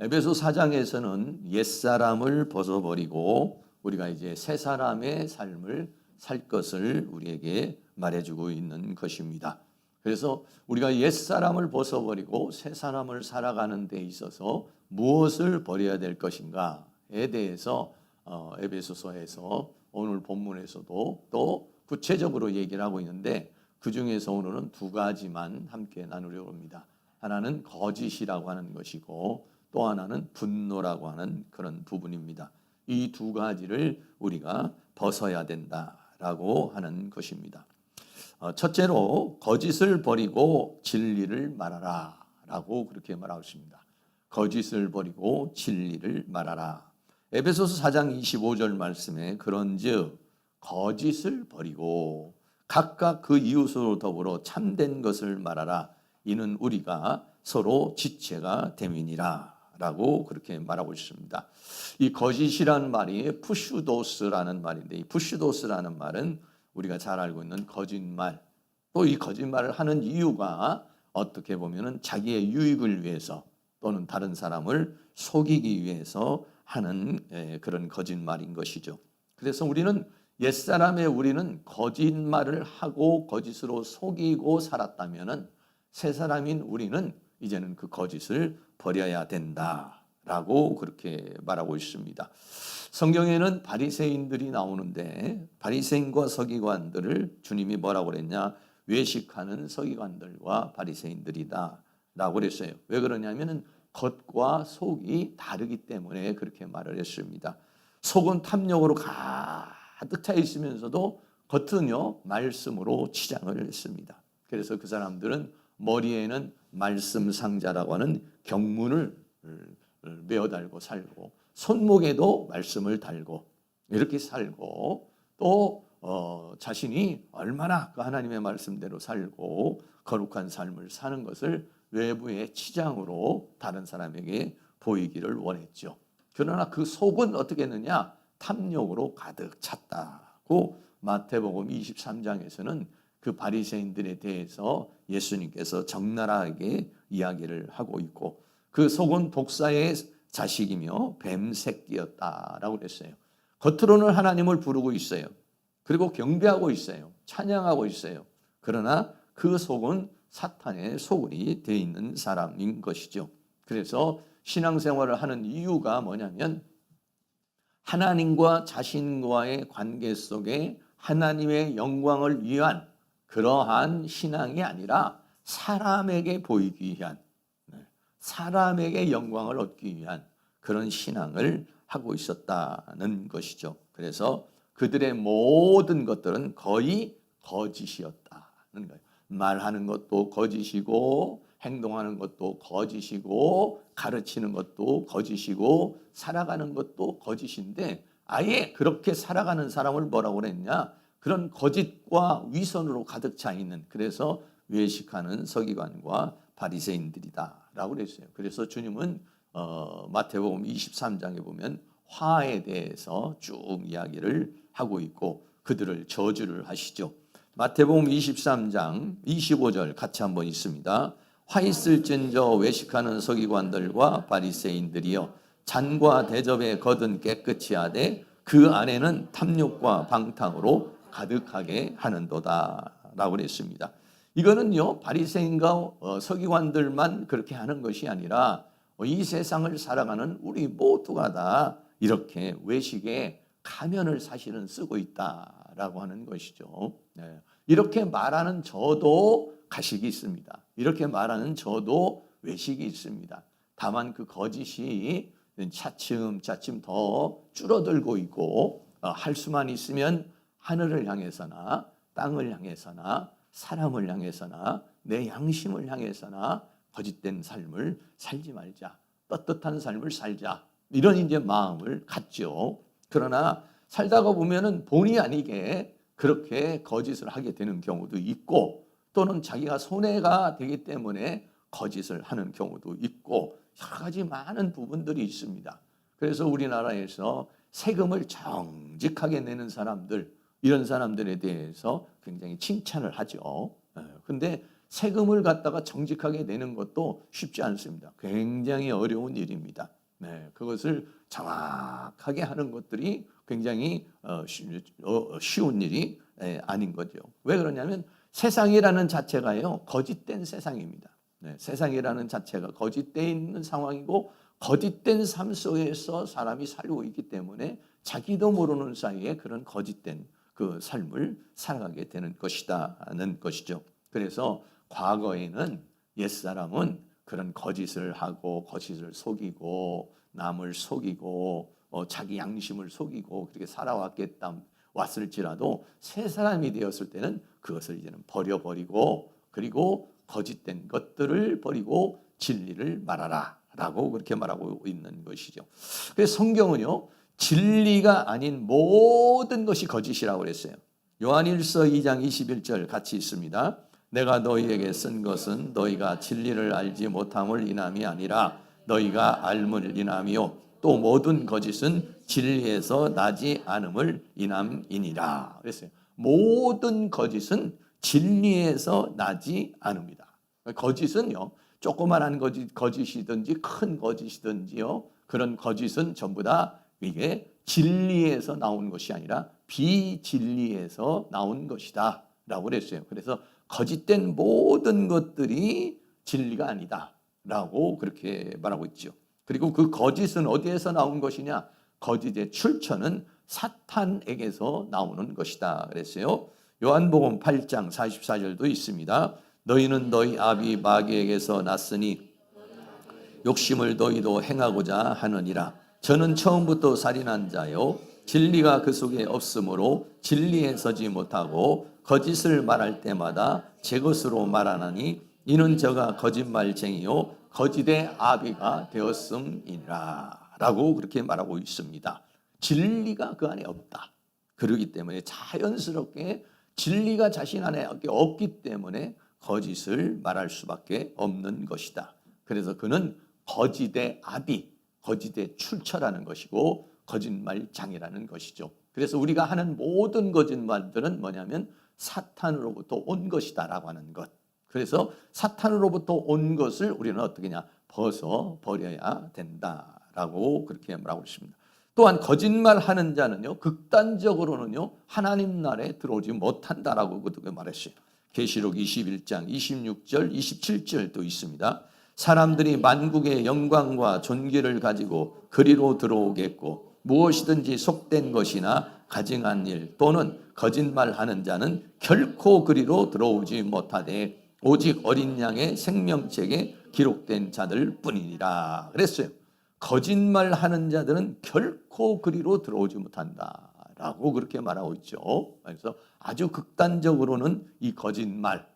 에베소 4장에서는 옛사람을 벗어버리고 우리가 이제 새 사람의 삶을 살 것을 우리에게 말해주고 있는 것입니다. 그래서 우리가 옛사람을 벗어버리고 새 사람을 살아가는 데 있어서 무엇을 버려야 될 것인가에 대해서 에베소서에서 오늘 본문에서도 또 구체적으로 얘기를 하고 있는데, 그 중에서 오늘은 두 가지만 함께 나누려고 합니다. 하나는 거짓이라고 하는 것이고 또 하나는 분노라고 하는 그런 부분입니다. 이 두 가지를 우리가 벗어야 된다라고 하는 것입니다. 첫째로 거짓을 버리고 진리를 말하라 라고 그렇게 말하고 있습니다. 거짓을 버리고 진리를 말하라. 에베소서 4장 25절 말씀에 그런즉 거짓을 버리고 각각 그 이웃으로 더불어 참된 것을 말하라. 이는 우리가 서로 지체가 됨이니라 라고 그렇게 말하고 있습니다. 이 거짓이라는 말이 푸슈도스라는 말인데, 이 푸슈도스라는 말은 우리가 잘 알고 있는 거짓말, 또 이 거짓말을 하는 이유가 어떻게 보면은 자기의 유익을 위해서 또는 다른 사람을 속이기 위해서 하는 그런 거짓말인 것이죠. 그래서 우리는 옛사람의 우리는 거짓말을 하고 거짓으로 속이고 살았다면은 새 사람인 우리는 이제는 그 거짓을 버려야 된다라고 그렇게 말하고 있습니다. 성경에는 바리새인들이 나오는데 바리새인과 서기관들을 주님이 뭐라고 그랬냐? 외식하는 서기관들과 바리새인들이다라고 그랬어요. 왜 그러냐면은 겉과 속이 다르기 때문에 그렇게 말을 했습니다. 속은 탐욕으로 가득 차 있으면서도 겉은요 말씀으로 치장을 했습니다. 그래서 그 사람들은 머리에는 말씀 상자라고 하는 경문을 메어 달고 살고, 손목에도 말씀을 달고 이렇게 살고, 또 자신이 얼마나 그 하나님의 말씀대로 살고 거룩한 삶을 사는 것을 외부의 치장으로 다른 사람에게 보이기를 원했죠. 그러나 그 속은 어떻게 했느냐? 탐욕으로 가득 찼다고 마태복음 23장에서는 그 바리새인들에 대해서 예수님께서 적나라하게 이야기를 하고 있고, 그 속은 독사의 자식이며 뱀 새끼였다라고 그랬어요. 겉으로는 하나님을 부르고 있어요. 그리고 경배하고 있어요. 찬양하고 있어요. 그러나 그 속은 사탄의 소굴이 되어 있는 사람인 것이죠. 그래서 신앙생활을 하는 이유가 뭐냐면 하나님과 자신과의 관계 속에 하나님의 영광을 위한 그러한 신앙이 아니라 사람에게 보이기 위한, 사람에게 영광을 얻기 위한 그런 신앙을 하고 있었다는 것이죠. 그래서 그들의 모든 것들은 거의 거짓이었다는 거예요. 말하는 것도 거짓이고, 행동하는 것도 거짓이고, 가르치는 것도 거짓이고, 살아가는 것도 거짓인데, 아예 그렇게 살아가는 사람을 뭐라고 그랬냐? 그런 거짓과 위선으로 가득 차 있는, 그래서 외식하는 서기관과 바리새인들이다 라고 그랬어요. 그래서 주님은 마태복음 23장에 보면 화에 대해서 쭉 이야기를 하고 있고 그들을 저주를 하시죠. 마태복음 23장 25절 같이 한번 있습니다. 화 있을진저 외식하는 서기관들과 바리새인들이여, 잔과 대접에 겉은 깨끗이 하되 그 안에는 탐욕과 방탕으로 가득하게 하는도다 라고 그랬습니다. 이거는요 바리새인과 서기관들만 그렇게 하는 것이 아니라 이 세상을 살아가는 우리 모두가 다 이렇게 외식에 가면을 사실은 쓰고 있다라고 하는 것이죠. 네. 이렇게 말하는 저도 가식이 있습니다. 이렇게 말하는 저도 외식이 있습니다. 다만 그 거짓이 차츰 더 줄어들고 있고, 할 수만 있으면 하늘을 향해서나 땅을 향해서나 사람을 향해서나 내 양심을 향해서나 거짓된 삶을 살지 말자, 떳떳한 삶을 살자, 이런 이제 마음을 갖죠. 그러나 살다가 보면은 본의 아니게 그렇게 거짓을 하게 되는 경우도 있고, 또는 자기가 손해가 되기 때문에 거짓을 하는 경우도 있고, 여러 가지 많은 부분들이 있습니다. 그래서 우리나라에서 세금을 정직하게 내는 사람들, 이런 사람들에 대해서 굉장히 칭찬을 하죠. 그런데 세금을 갖다가 정직하게 내는 것도 쉽지 않습니다. 굉장히 어려운 일입니다. 네, 그것을 정확하게 하는 것들이 굉장히 쉬운 일이 아닌 거죠. 왜 그러냐면 세상이라는 자체가요, 거짓된 세상입니다. 네, 세상이라는 자체가 거짓되어 있는 상황이고 거짓된 삶 속에서 사람이 살고 있기 때문에 자기도 모르는 사이에 그런 거짓된 그 삶을 살아가게 되는 것이다는 것이죠. 그래서 과거에는 옛사람은 그런 거짓을 하고 거짓을 속이고 남을 속이고 자기 양심을 속이고 그렇게 살아왔겠다 왔을지라도 새 사람이 되었을 때는 그것을 이제는 버려버리고 그리고 거짓된 것들을 버리고 진리를 말하라 라고 그렇게 말하고 있는 것이죠. 그래서 성경은요, 진리가 아닌 모든 것이 거짓이라고 그랬어요. 요한일서 2장 21절 같이 있습니다. 내가 너희에게 쓴 것은 너희가 진리를 알지 못함을 인함이 아니라 너희가 알물 인함이요 또 모든 거짓은 진리에서 나지 않음을 인함이니라 그랬어요. 모든 거짓은 진리에서 나지 않습니다. 거짓은요, 조그만한 거짓이든지 큰 거짓이든지요, 그런 거짓은 전부 다 이게 진리에서 나온 것이 아니라 비진리에서 나온 것이다 라고 그랬어요. 그래서 거짓된 모든 것들이 진리가 아니다 라고 그렇게 말하고 있죠. 그리고 그 거짓은 어디에서 나온 것이냐? 거짓의 출처는 사탄에게서 나오는 것이다 그랬어요. 요한복음 8장 44절도 있습니다. 너희는 너희 아비 마귀에게서 났으니 욕심을 너희도 행하고자 하느니라. 저는 처음부터 살인한 자요 진리가 그 속에 없으므로 진리에 서지 못하고 거짓을 말할 때마다 제 것으로 말하나니 이는 저가 거짓말쟁이요 거짓의 아비가 되었음이니라 라고 그렇게 말하고 있습니다. 진리가 그 안에 없다. 그러기 때문에 자연스럽게 진리가 자신 안에 없기 때문에 거짓을 말할 수밖에 없는 것이다. 그래서 그는 거짓의 아비, 거짓의 출처라는 것이고 거짓말장이라는 것이죠. 그래서 우리가 하는 모든 거짓말들은 뭐냐면 사탄으로부터 온 것이다라고 하는 것. 그래서 사탄으로부터 온 것을 우리는 어떻게 하냐? 벗어버려야 된다라고 그렇게 말하고 있습니다. 또한 거짓말하는 자는요, 극단적으로는요, 하나님 나라에 들어오지 못한다라고 그렇게 말했어요. 계시록 21장 26절 27절도 있습니다. 사람들이 만국의 영광과 존귀를 가지고 그리로 들어오겠고 무엇이든지 속된 것이나 가증한 일 또는 거짓말하는 자는 결코 그리로 들어오지 못하되 오직 어린 양의 생명책에 기록된 자들 뿐이니라 그랬어요. 거짓말하는 자들은 결코 그리로 들어오지 못한다라고 그렇게 말하고 있죠. 그래서 아주 극단적으로는 이 거짓말,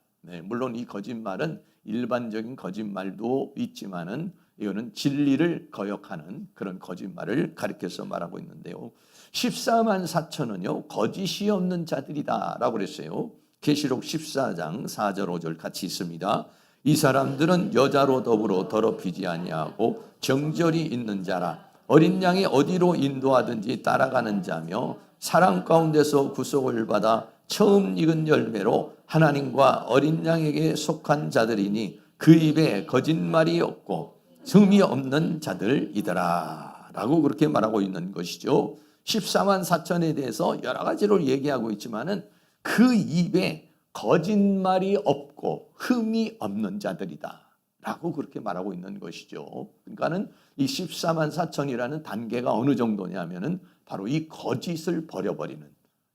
물론 이 거짓말은 일반적인 거짓말도 있지만은 이거는 진리를 거역하는 그런 거짓말을 가리켜서 말하고 있는데요. 14만 4천은요 거짓이 없는 자들이다라고 그랬어요. 계시록 14장 4절 5절 같이 있습니다. 이 사람들은 여자로 더불어 더럽히지 아니하고 정절이 있는 자라 어린 양이 어디로 인도하든지 따라가는 자며 사랑 가운데서 구속을 받아 처음 익은 열매로 하나님과 어린 양에게 속한 자들이니 그 입에 거짓말이 없고 흠이 없는 자들이더라 라고 그렇게 말하고 있는 것이죠. 14만 4천에 대해서 여러 가지로 얘기하고 있지만은 그 입에 거짓말이 없고 흠이 없는 자들이다 라고 그렇게 말하고 있는 것이죠. 그러니까는 이 14만 4천이라는 단계가 어느 정도냐면은 바로 이 거짓을 버려버리는,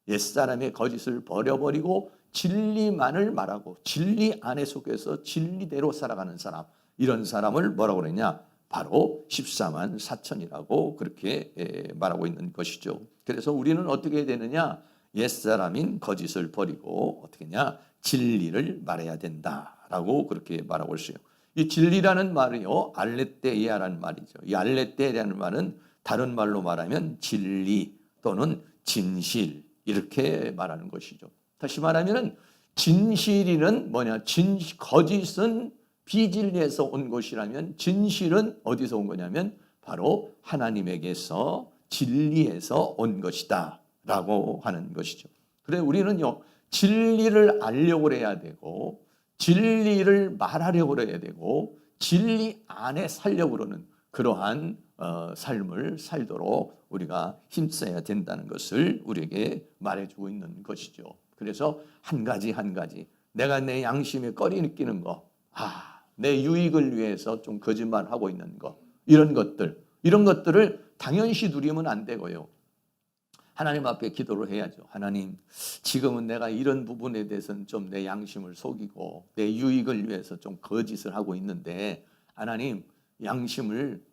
옛사람의 거짓을 버려버리고 진리만을 말하고 진리 안에 속해서 진리대로 살아가는 사람, 이런 사람을 뭐라고 그러냐? 바로 14만 4천이라고 그렇게 말하고 있는 것이죠. 그래서 우리는 어떻게 해야 되느냐? 옛사람인 거짓을 버리고 어떻게 하냐? 진리를 말해야 된다라고 그렇게 말하고 있어요. 이 진리라는 말이요, 알레테이아라는 말이죠. 이 알레테이아라는 말은 다른 말로 말하면 진리 또는 진실 이렇게 말하는 것이죠. 다시 말하면 진실이는 뭐냐? 거짓은 비진리에서 온 것이라면 진실은 어디서 온 거냐면 바로 하나님에게서 진리에서 온 것이다 라고 하는 것이죠. 그래 우리는요 진리를 알려고 해야 되고 진리를 말하려고 그래야 되고 진리 안에 살려고 그러는 그러한 삶을 살도록 우리가 힘써야 된다는 것을 우리에게 말해주고 있는 것이죠. 그래서 한 가지 한 가지 내가 내 양심에 꺼리 느끼는 거, 내 유익을 위해서 좀 거짓말하고 있는 거, 이런 것들을 당연시 누리면 안 되고요. 하나님 앞에 기도를 해야죠. 하나님, 지금은 내가 이런 부분에 대해서는 좀 내 양심을 속이고 내 유익을 위해서 좀 거짓을 하고 있는데 하나님, 양심을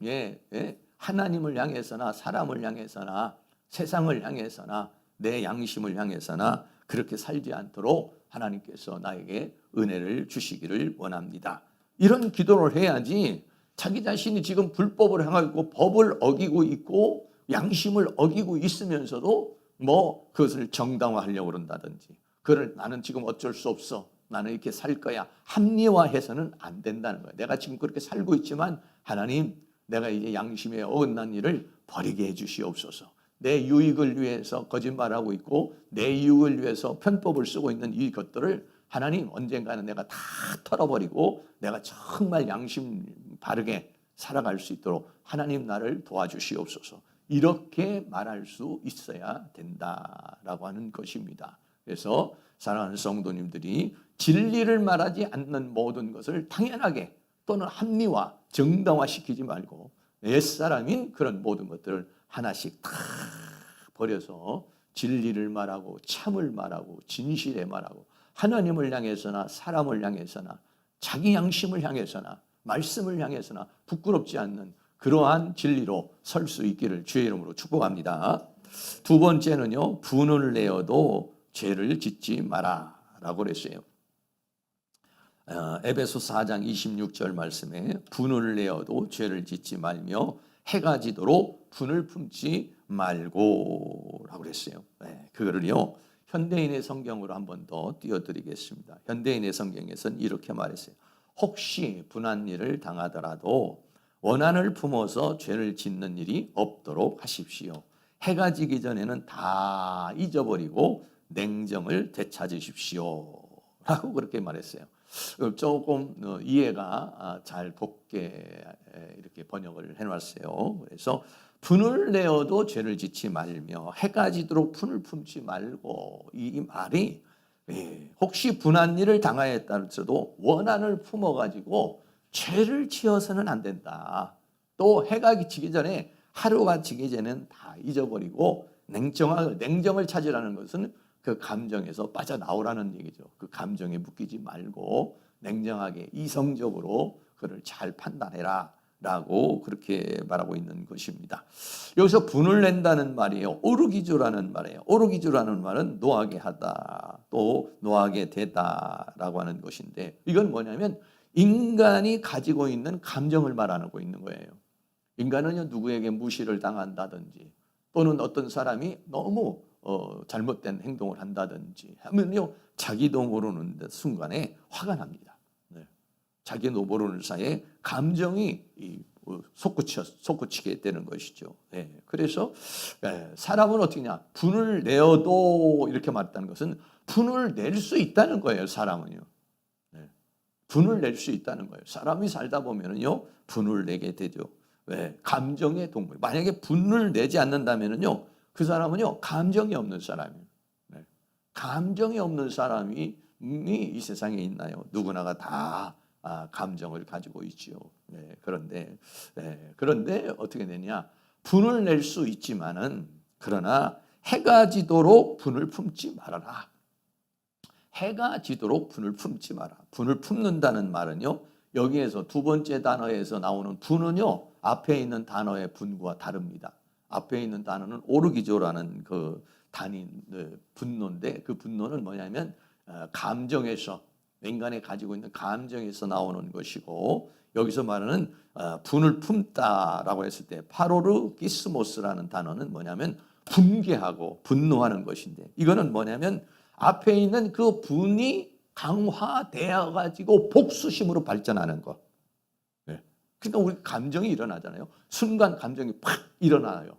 하나님을 향해서나 사람을 향해서나 세상을 향해서나 내 양심을 향해서나 그렇게 살지 않도록 하나님께서 나에게 은혜를 주시기를 원합니다. 이런 기도를 해야지 자기 자신이 지금 불법을 행하고 법을 어기고 있고 양심을 어기고 있으면서도 그것을 정당화하려고 그런다든지 그걸 나는 지금 어쩔 수 없어. 나는 이렇게 살 거야. 합리화해서는 안 된다는 거예요. 내가 지금 그렇게 살고 있지만 하나님, 내가 이제 양심에 어긋난 일을 버리게 해 주시옵소서. 내 유익을 위해서 거짓말하고 있고 내 유익을 위해서 편법을 쓰고 있는 이 것들을 하나님, 언젠가는 내가 다 털어버리고 내가 정말 양심 바르게 살아갈 수 있도록 하나님 나를 도와주시옵소서. 이렇게 말할 수 있어야 된다라고 하는 것입니다. 그래서 사랑하는 성도님들이 진리를 말하지 않는 모든 것을 당연하게 또는 합리화, 정당화시키지 말고 옛사람인 그런 모든 것들을 하나씩 다 버려서 진리를 말하고 참을 말하고 진실에 말하고 하나님을 향해서나 사람을 향해서나 자기 양심을 향해서나 말씀을 향해서나 부끄럽지 않는 그러한 진리로 설 수 있기를 주의 이름으로 축복합니다. 두 번째는요, 분을 내어도 죄를 짓지 마라 라고 그랬어요. 에베소 4장 26절 말씀에 분을 내어도 죄를 짓지 말며 해가 지도록 분을 품지 말고 라고 그랬어요. 그거를요, 현대인의 성경으로 한 번 더 띄워드리겠습니다. 현대인의 성경에서는 이렇게 말했어요. 혹시 분한 일을 당하더라도 원한을 품어서 죄를 짓는 일이 없도록 하십시오. 해가 지기 전에는 다 잊어버리고 냉정을 되찾으십시오 라고 그렇게 말했어요. 조금 이해가 잘 돕게 이렇게 번역을 해놨어요. 그래서 분을 내어도 죄를 짓지 말며 해가 지도록 분을 품지 말고, 이 말이 혹시 분한 일을 당하였다도 원한을 품어가지고 죄를 지어서는 안 된다. 또 해가 지기 전에, 하루가 지기 전에는 다 잊어버리고 냉정을 찾으라는 것은 그 감정에서 빠져나오라는 얘기죠. 그 감정에 묶이지 말고 냉정하게 이성적으로 그를 잘 판단해라 라고 그렇게 말하고 있는 것입니다. 여기서 분을 낸다는 말이에요. 오르기주라는 말이에요. 오르기주라는 말은 노하게 하다, 또 노하게 되다 라고 하는 것인데, 이건 뭐냐면 인간이 가지고 있는 감정을 말하고 있는 거예요. 인간은요, 누구에게 무시를 당한다든지 또는 어떤 사람이 너무 잘못된 행동을 한다든지 하면요, 자기도 모르는 순간에 화가 납니다. 자기도 모르는 사이에 감정이 솟구치게 되는 것이죠. 그래서 사람은 어떻게냐, 분을 내어도 이렇게 말했다는 것은 분을 낼 수 있다는 거예요. 사람은요, 분을 낼 수 있다는 거예요. 사람이 살다 보면은요, 분을 내게 되죠. 감정의 동물. 만약에 분을 내지 않는다면은요, 그 사람은요, 감정이 없는 사람이에요. 감정이 없는 사람이 이 세상에 있나요? 누구나가 다 감정을 가지고 있지요. 그런데 어떻게 되냐? 분을 낼 수 있지만은, 그러나 해가 지도록 분을 품지 말아라. 해가 지도록 분을 품지 마라. 분을 품는다는 말은요, 여기에서 두 번째 단어에서 나오는 분은요, 앞에 있는 단어의 분과 다릅니다. 앞에 있는 단어는 오르기조라는 그 단인 분노인데, 그 분노는 뭐냐면 감정에서, 인간이 가지고 있는 감정에서 나오는 것이고, 여기서 말하는 분을 품다라고 했을 때 파로르 기스모스라는 단어는 뭐냐면 분개하고 분노하는 것인데, 이거는 뭐냐면 앞에 있는 그 분이 강화되어 가지고 복수심으로 발전하는 것. 그러니까 우리 감정이 일어나잖아요. 순간 감정이 팍 일어나요.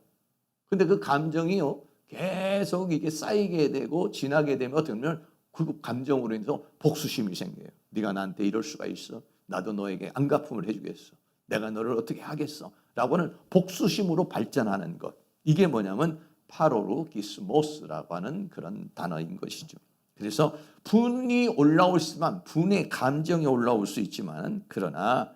근데 그 감정이요, 계속 이게 쌓이게 되고 지나게 되면 어떻게 보면 그 감정으로 인해서 복수심이 생겨요. 네가 나한테 이럴 수가 있어? 나도 너에게 안갚음을 해주겠어. 내가 너를 어떻게 하겠어? 라고는 복수심으로 발전하는 것. 이게 뭐냐면 파로르기스모스라고 하는 그런 단어인 것이죠. 그래서 분이 올라올 수만, 분의 감정이 올라올 수 있지만 그러나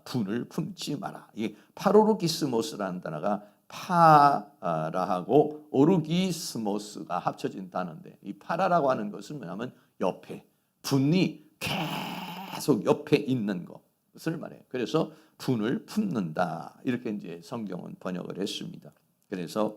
분을 품지 마라. 이게 파로르기스모스라는 단어가 파라하고 오르기스모스가 합쳐진 단어인데, 이 파라라고 하는 것은 뭐냐면 옆에, 분이 계속 옆에 있는 것을 말해요. 그래서 분을 품는다, 이렇게 이제 성경은 번역을 했습니다. 그래서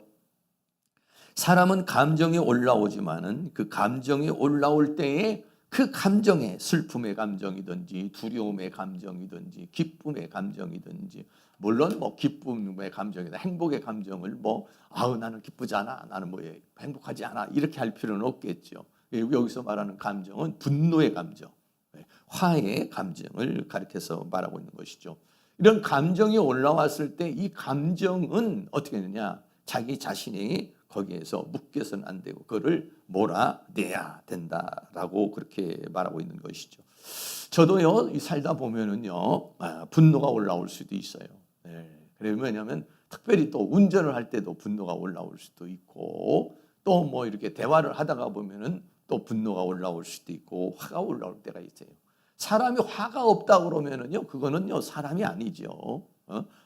사람은 감정이 올라오지만은 그 감정이 올라올 때에 그 감정에 슬픔의 감정이든지 두려움의 감정이든지 기쁨의 감정이든지, 물론 뭐 기쁨의 감정이나 행복의 감정을 나는 기쁘지 않아, 나는 행복하지 않아, 이렇게 할 필요는 없겠죠. 여기서 말하는 감정은 분노의 감정, 화해의 감정을 가리켜서 말하고 있는 것이죠. 이런 감정이 올라왔을 때 이 감정은 어떻게 되느냐, 자기 자신이 거기에서 묶여서는 안 되고 그거를 몰아내야 된다라고 그렇게 말하고 있는 것이죠. 저도요, 살다 보면은요, 분노가 올라올 수도 있어요. 왜냐하면 특별히 또 운전을 할 때도 분노가 올라올 수도 있고, 또 이렇게 대화를 하다가 보면은 또 분노가 올라올 수도 있고 화가 올라올 때가 있어요. 사람이 화가 없다 그러면은요, 그거는요 사람이 아니죠.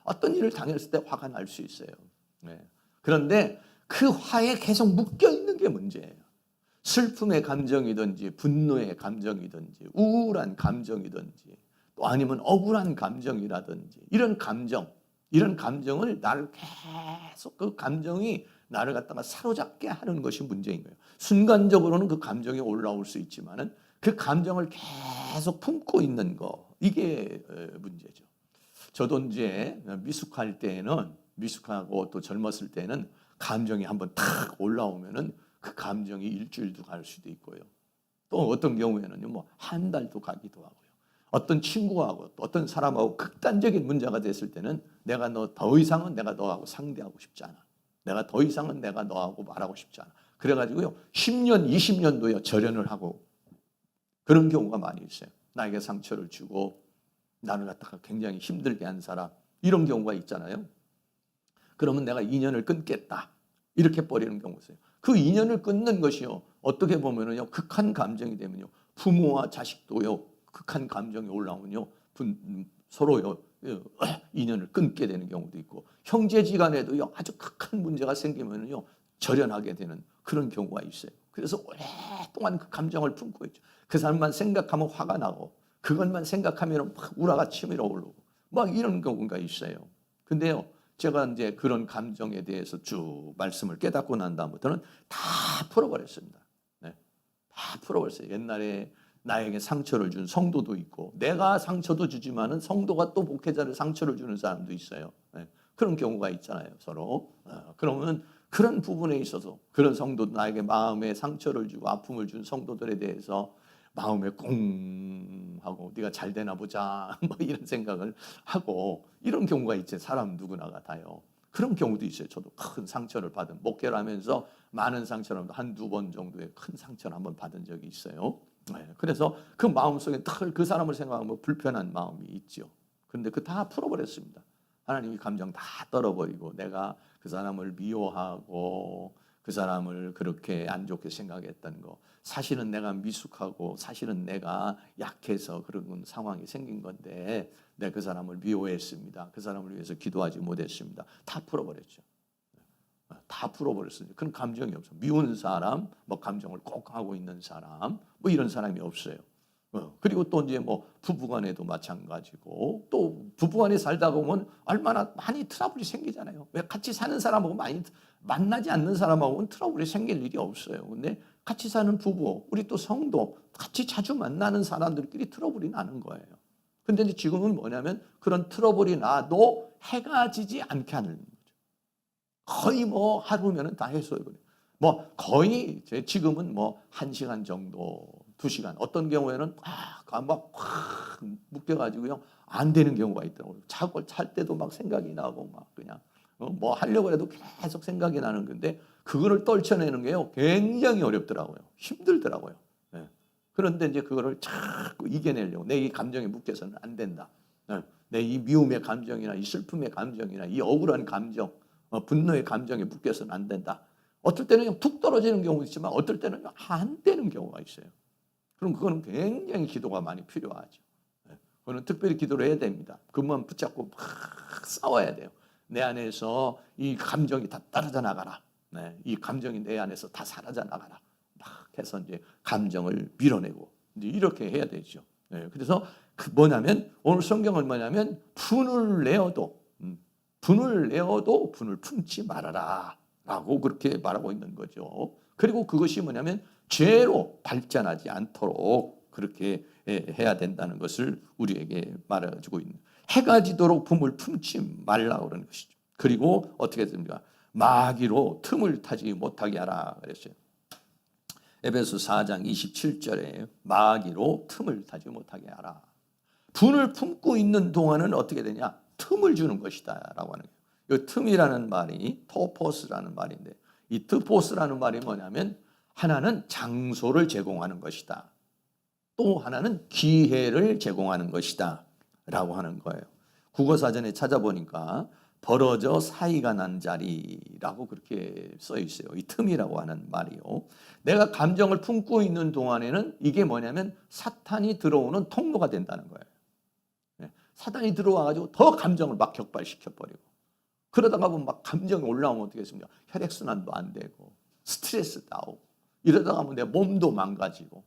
어떤 일을 당했을 때 화가 날 수 있어요. 그런데 그 화에 계속 묶여 있는 게 문제예요. 슬픔의 감정이든지 분노의 감정이든지 우울한 감정이든지 또 아니면 억울한 감정이라든지 이런 감정을 나를 계속, 그 감정이 나를 갖다가 사로잡게 하는 것이 문제인 거예요. 순간적으로는 그 감정이 올라올 수 있지만은 그 감정을 계속 품고 있는 거, 이게 문제죠. 저도 이제 미숙하고 또 젊었을 때는 감정이 한번 탁 올라오면은 그 감정이 일주일도 갈 수도 있고요. 또 어떤 경우에는요, 한 달도 가기도 하고요. 어떤 친구하고 또 어떤 사람하고 극단적인 문제가 됐을 때는 내가 더 이상은 내가 너하고 상대하고 싶지 않아. 내가 더 이상은 내가 너하고 말하고 싶지 않아. 그래가지고요, 10년, 20년도요, 절연을 하고 그런 경우가 많이 있어요. 나에게 상처를 주고 나를 갖다가 굉장히 힘들게 한 사람, 이런 경우가 있잖아요. 그러면 내가 인연을 끊겠다, 이렇게 버리는 경우가 있어요. 그 인연을 끊는 것이요, 어떻게 보면은요, 극한 감정이 되면요, 부모와 자식도요, 극한 감정이 올라오면요, 서로요, 인연을 끊게 되는 경우도 있고, 형제지간에도요, 아주 극한 문제가 생기면요, 절연하게 되는 그런 경우가 있어요. 그래서 오랫동안 그 감정을 품고 있죠. 그 사람만 생각하면 화가 나고, 그것만 생각하면 막 우라가 치밀어 오르고, 막 이런 경우가 있어요. 근데요, 제가 이제 그런 감정에 대해서 쭉 말씀을 깨닫고 난 다음부터는 다 풀어버렸습니다. 다 풀어버렸어요. 옛날에 나에게 상처를 준 성도도 있고, 내가 상처도 주지만은 성도가 또 목회자를 상처를 주는 사람도 있어요. 그런 경우가 있잖아요, 서로. 그러면 그런 부분에 있어서 그런 성도, 나에게 마음에 상처를 주고 아픔을 준 성도들에 대해서 마음에 꽁 하고 네가 잘 되나 보자 이런 생각을 하고, 이런 경우가 있죠. 사람 누구나가 다요. 그런 경우도 있어요. 저도 큰 상처를 받은, 목회를 하면서 많은 상처를 한두 번 정도의 큰 상처를 한번 받은 적이 있어요. 그래서 그 마음속에 그 사람을 생각하면 불편한 마음이 있죠. 그런데 그 다 풀어버렸습니다. 하나님이 감정 다 떨어버리고, 내가 그 사람을 미워하고 그 사람을 그렇게 안 좋게 생각했던 거, 사실은 내가 미숙하고 사실은 내가 약해서 그런 상황이 생긴 건데 내가 그 사람을 미워했습니다. 그 사람을 위해서 기도하지 못했습니다. 다 풀어버렸죠. 다 풀어버렸어요. 그런 감정이 없어요. 미운 사람, 감정을 꼭 하고 있는 사람, 이런 사람이 없어요. 그리고 또 이제 부부간에도 마찬가지고, 또 부부간에 살다 보면 얼마나 많이 트러블이 생기잖아요. 왜 같이 사는 사람하고 많이 만나지 않는 사람하고는 트러블이 생길 일이 없어요. 근데 같이 사는 부부, 우리 또 성도, 같이 자주 만나는 사람들끼리 트러블이 나는 거예요. 근데 이제 지금은 뭐냐면 그런 트러블이 나도 해가 지지 않게 하는 거죠. 거의 하루면은 다 해소해버려요. 거의 지금은 1시간 정도, 2시간, 어떤 경우에는 막 확 묶여가지고요, 안 되는 경우가 있더라고요. 잘 때도 막 생각이 나고 그냥 하려고 해도 계속 생각이 나는 건데, 그거를 떨쳐내는 게요 굉장히 어렵더라고요. 힘들더라고요. 그런데 이제 그거를 자꾸 이겨내려고 내 이 감정에 묶여서는 안 된다. 내 이 미움의 감정이나 이 슬픔의 감정이나 이 억울한 감정, 분노의 감정에 묶여서는 안 된다. 어떨 때는 그냥 툭 떨어지는 경우도 있지만 어떨 때는 안 되는 경우가 있어요. 그럼 그거는 굉장히 기도가 많이 필요하죠. 그거는 특별히 기도를 해야 됩니다. 그만 붙잡고 막 싸워야 돼요. 내 안에서 이 감정이 다 떨어져 나가라. 이 감정이 내 안에서 다 사라져 나가라. 막 해서 이제 감정을 밀어내고 이제 이렇게 해야 되죠. 그래서 뭐냐면 오늘 성경은 뭐냐면 분을 내어도 분을 품지 말아라 라고 그렇게 말하고 있는 거죠. 그리고 그것이 뭐냐면 죄로 발전하지 않도록 그렇게 해야 된다는 것을 우리에게 말해주고 있는, 해가 지도록 분을 품지 말라고 그러는 것이죠. 그리고 어떻게 됩니까? 마귀로 틈을 타지 못하게 하라 그랬어요. 에베소 4장 27절에 마귀로 틈을 타지 못하게 하라. 분을 품고 있는 동안은 어떻게 되냐? 틈을 주는 것이다 라고 하는 거예요. 이 틈이라는 말이 토포스라는 말인데, 이 토포스라는 말이 뭐냐면 하나는 장소를 제공하는 것이다. 또 하나는 기회를 제공하는 것이다 라고 하는 거예요. 국어사전에 찾아보니까 벌어져 사이가 난 자리라고 그렇게 써 있어요. 이 틈이라고 하는 말이요. 내가 감정을 품고 있는 동안에는 이게 뭐냐면 사탄이 들어오는 통로가 된다는 거예요. 사탄이 들어와가지고 더 감정을 막 격발시켜버리고, 그러다가 보면 막 감정이 올라오면 어떻게 했습니까? 혈액순환도 안 되고 스트레스 나오고, 이러다가 보면 내 몸도 망가지고,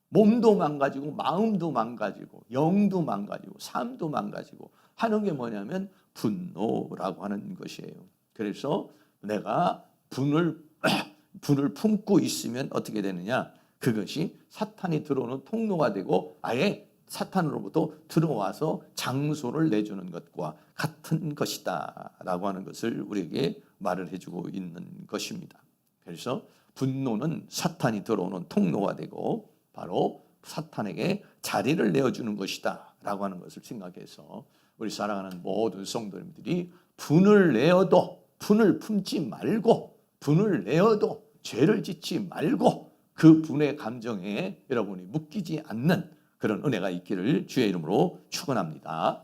몸도 망가지고 마음도 망가지고 영도 망가지고 삶도 망가지고 하는 게 뭐냐면 분노라고 하는 것이에요. 그래서 내가 분을 품고 있으면 어떻게 되느냐? 그것이 사탄이 들어오는 통로가 되고 아예 사탄으로부터 들어와서 장소를 내주는 것과 같은 것이다 라고 하는 것을 우리에게 말을 해주고 있는 것입니다. 그래서 분노는 사탄이 들어오는 통로가 되고 바로 사탄에게 자리를 내어주는 것이다 라고 하는 것을 생각해서 우리 사랑하는 모든 성도님들이 분을 내어도 분을 품지 말고, 분을 내어도 죄를 짓지 말고 그 분의 감정에 여러분이 묶이지 않는 그런 은혜가 있기를 주의 이름으로 축원합니다.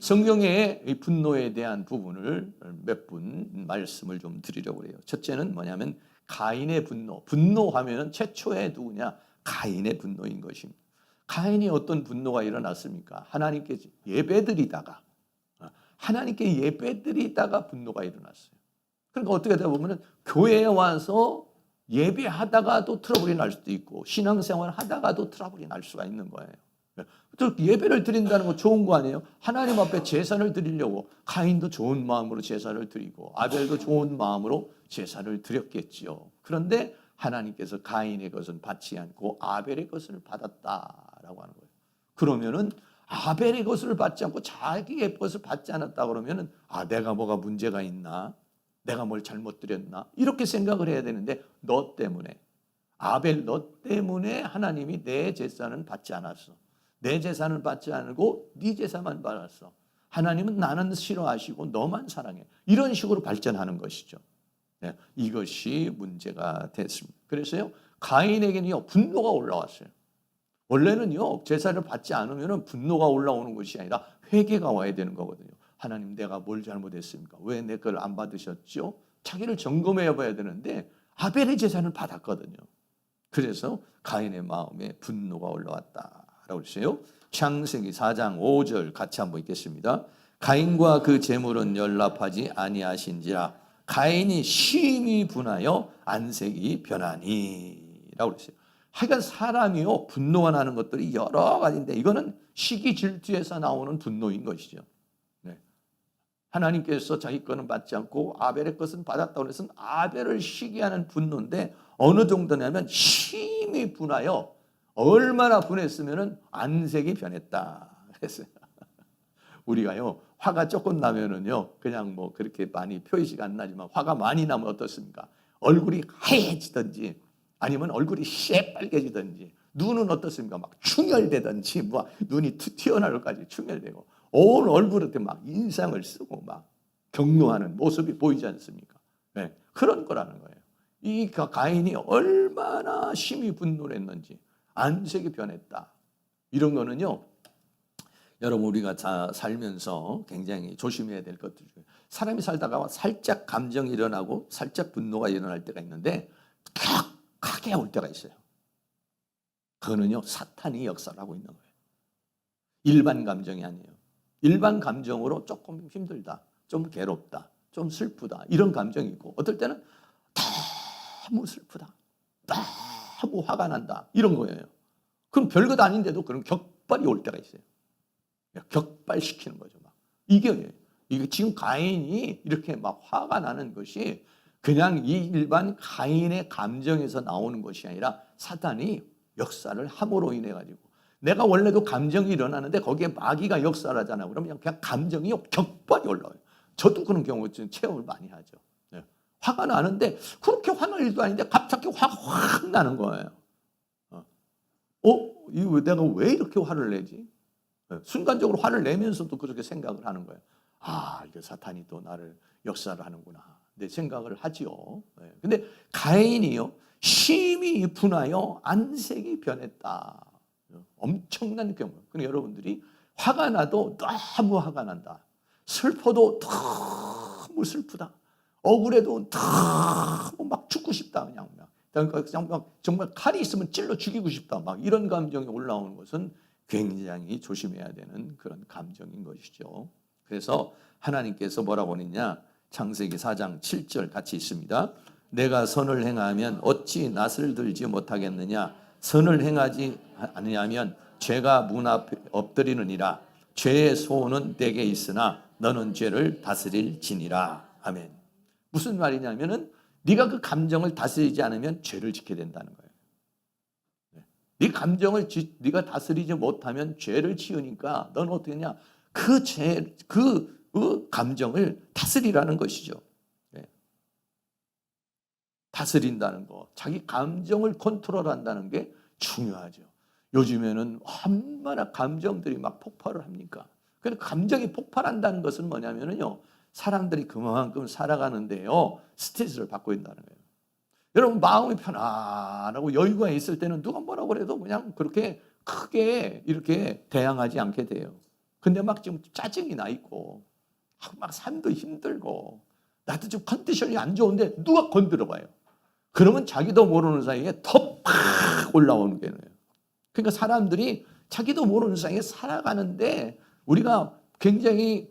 성경의 이 분노에 대한 부분을 몇 분 말씀을 좀 드리려고 해요. 첫째는 뭐냐면 가인의 분노. 분노하면 최초의 누구냐? 가인의 분노인 것입니다. 가인이 어떤 분노가 일어났습니까? 하나님께 예배드리다가 분노가 일어났어요. 그러니까 어떻게 되다 보면 교회에 와서 예배하다가도 트러블이 날 수도 있고 신앙생활 하다가도 트러블이 날 수가 있는 거예요. 예배를 드린다는 거 좋은 거 아니에요? 하나님 앞에 제사를 드리려고 가인도 좋은 마음으로 제사를 드리고 아벨도 좋은 마음으로 제사를 드렸겠지요. 그런데 하나님께서 가인의 것은 받지 않고 아벨의 것을 받았다라고 하는 거예요. 그러면은 아벨의 것을 받지 않고 자기의 것을 받지 않았다 그러면은 내가 뭐가 문제가 있나? 내가 뭘 잘못 드렸나? 이렇게 생각을 해야 되는데 너 때문에 하나님이 내 제사는 받지 않았어. 내 제사는 받지 않고 네 제사만 받았어. 하나님은 나는 싫어하시고 너만 사랑해. 이런 식으로 발전하는 것이죠. 이것이 문제가 됐습니다. 그래서요, 가인에게는요, 분노가 올라왔어요. 원래는요, 제사를 받지 않으면 분노가 올라오는 것이 아니라 회개가 와야 되는 거거든요. 하나님, 내가 뭘 잘못했습니까? 왜 내 걸 안 받으셨죠? 자기를 점검해 봐야 되는데 아벨의 제사는 받았거든요. 그래서 가인의 마음에 분노가 올라왔다라고 했어요. 창세기 4장 5절 같이 한번 읽겠습니다. 가인과 그 제물은 연락하지 아니하신지라 가인이 심히 분하여 안색이 변하니 라고 그랬어요. 하여간 사람이요, 분노가 나는 것들이 여러 가지인데 이거는 시기 질투에서 나오는 분노인 것이죠. 하나님께서 자기 거는 받지 않고 아벨의 것은 받았다고 해서 아벨을 시기하는 분노인데 어느 정도냐면 심히 분하여, 얼마나 분했으면 안색이 변했다 그랬어요. 우리가요, 화가 조금 나면은요, 그냥 뭐 그렇게 많이 표시가 안 나지만 화가 많이 나면 어떻습니까? 얼굴이 하얘지든지 아니면 얼굴이 새빨개지든지, 눈은 어떻습니까? 막 충혈되든지, 뭐 눈이 튀어나올까지 충혈되고 온 얼굴한테 막 인상을 쓰고 막 경노하는 모습이 보이지 않습니까? 그런 거라는 거예요. 이 가인이 얼마나 심히 분노를 했는지, 안색이 변했다. 이런 거는요, 여러분 우리가 살면서 굉장히 조심해야 될 것들 중에, 사람이 살다가 살짝 감정이 일어나고 살짝 분노가 일어날 때가 있는데 격하게 올 때가 있어요. 그거는요, 사탄이 역사를 하고 있는 거예요. 일반 감정이 아니에요. 일반 감정으로 조금 힘들다, 좀 괴롭다, 좀 슬프다, 이런 감정이 있고, 어떨 때는 너무 슬프다, 너무 화가 난다, 이런 거예요. 그럼 별것 아닌데도 그런 격발이 올 때가 있어요. 격발시키는 거죠. 막. 이게 지금 가인이 이렇게 막 화가 나는 것이 그냥 이 일반 가인의 감정에서 나오는 것이 아니라 사탄이 역사를 함으로 인해 가지고, 내가 원래도 감정이 일어나는데 거기에 마귀가 역사를 하잖아요. 그러면 그냥 감정이 격발이 올라와요. 저도 그런 경우 체험을 많이 하죠. 네. 화가 나는데 그렇게 화날 일도 아닌데 갑자기 화가 확 나는 거예요. 이거 내가 왜 이렇게 화를 내지? 네. 순간적으로 화를 내면서도 그렇게 생각을 하는 거예요. 이게 사탄이 또 나를 역사를 하는구나, 내 생각을 하지요. 네. 근데 가인이요, 심히 분하여 안색이 변했다. 엄청난 경우. 그럼 여러분들이 화가 나도 너무 화가 난다, 슬퍼도 너무 슬프다, 억울해도 너무 막 죽고 싶다, 그냥 정말 칼이 있으면 찔러 죽이고 싶다, 막 이런 감정이 올라오는 것은 굉장히 조심해야 되는 그런 감정인 것이죠. 그래서 하나님께서 뭐라고 하느냐, 창세기 4장 7절 같이 있습니다. 내가 선을 행하면 어찌 낯을 들지 못하겠느냐, 선을 행하지 아니하면 죄가 문 앞에 엎드리느니라. 죄의 소원은 내게 있으나 너는 죄를 다스릴 지니라. 아멘. 무슨 말이냐면은 네가 그 감정을 다스리지 않으면 죄를 짓게 된다는 거예요. 네 감정을 네가 다스리지 못하면 죄를 지으니까 너는 어떻게 하냐, 그 감정을 다스리라는 것이죠. 네. 다스린다는 거, 자기 감정을 컨트롤한다는 게 중요하죠. 요즘에는 얼마나 감정들이 막 폭발을 합니까? 그러니까 감정이 폭발한다는 것은 뭐냐면요, 사람들이 그만큼 살아가는데요, 스트레스를 받고 있다는 거예요. 여러분, 마음이 편안하고 여유가 있을 때는 누가 뭐라고 그래도 그냥 그렇게 크게 이렇게 대항하지 않게 돼요. 근데 막 지금 짜증이 나 있고 막 삶도 힘들고 나도 좀 컨디션이 안 좋은데 누가 건드려 봐요. 그러면 자기도 모르는 사이에 더 팍 올라오는 거예요. 그러니까 사람들이 자기도 모르는 사이에 살아가는데, 우리가 굉장히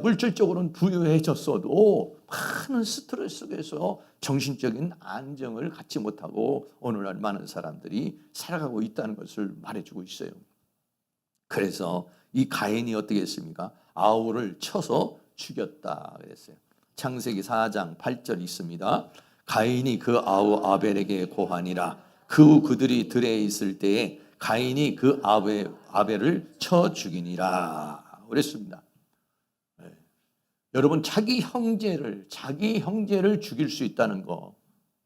물질적으로는 부유해졌어도 많은 스트레스 속에서 정신적인 안정을 갖지 못하고 오늘날 많은 사람들이 살아가고 있다는 것을 말해주고 있어요. 그래서 이 가인이 어떻게 했습니까? 아우를 쳐서 죽였다 그랬어요. 창세기 4장 8절 있습니다. 가인이 그 아우 아벨에게 고하니라. 그들이 들에 있을 때에 가인이 그 아벨을 쳐 죽이니라 그랬습니다. 네. 여러분, 자기 형제를 죽일 수 있다는 거,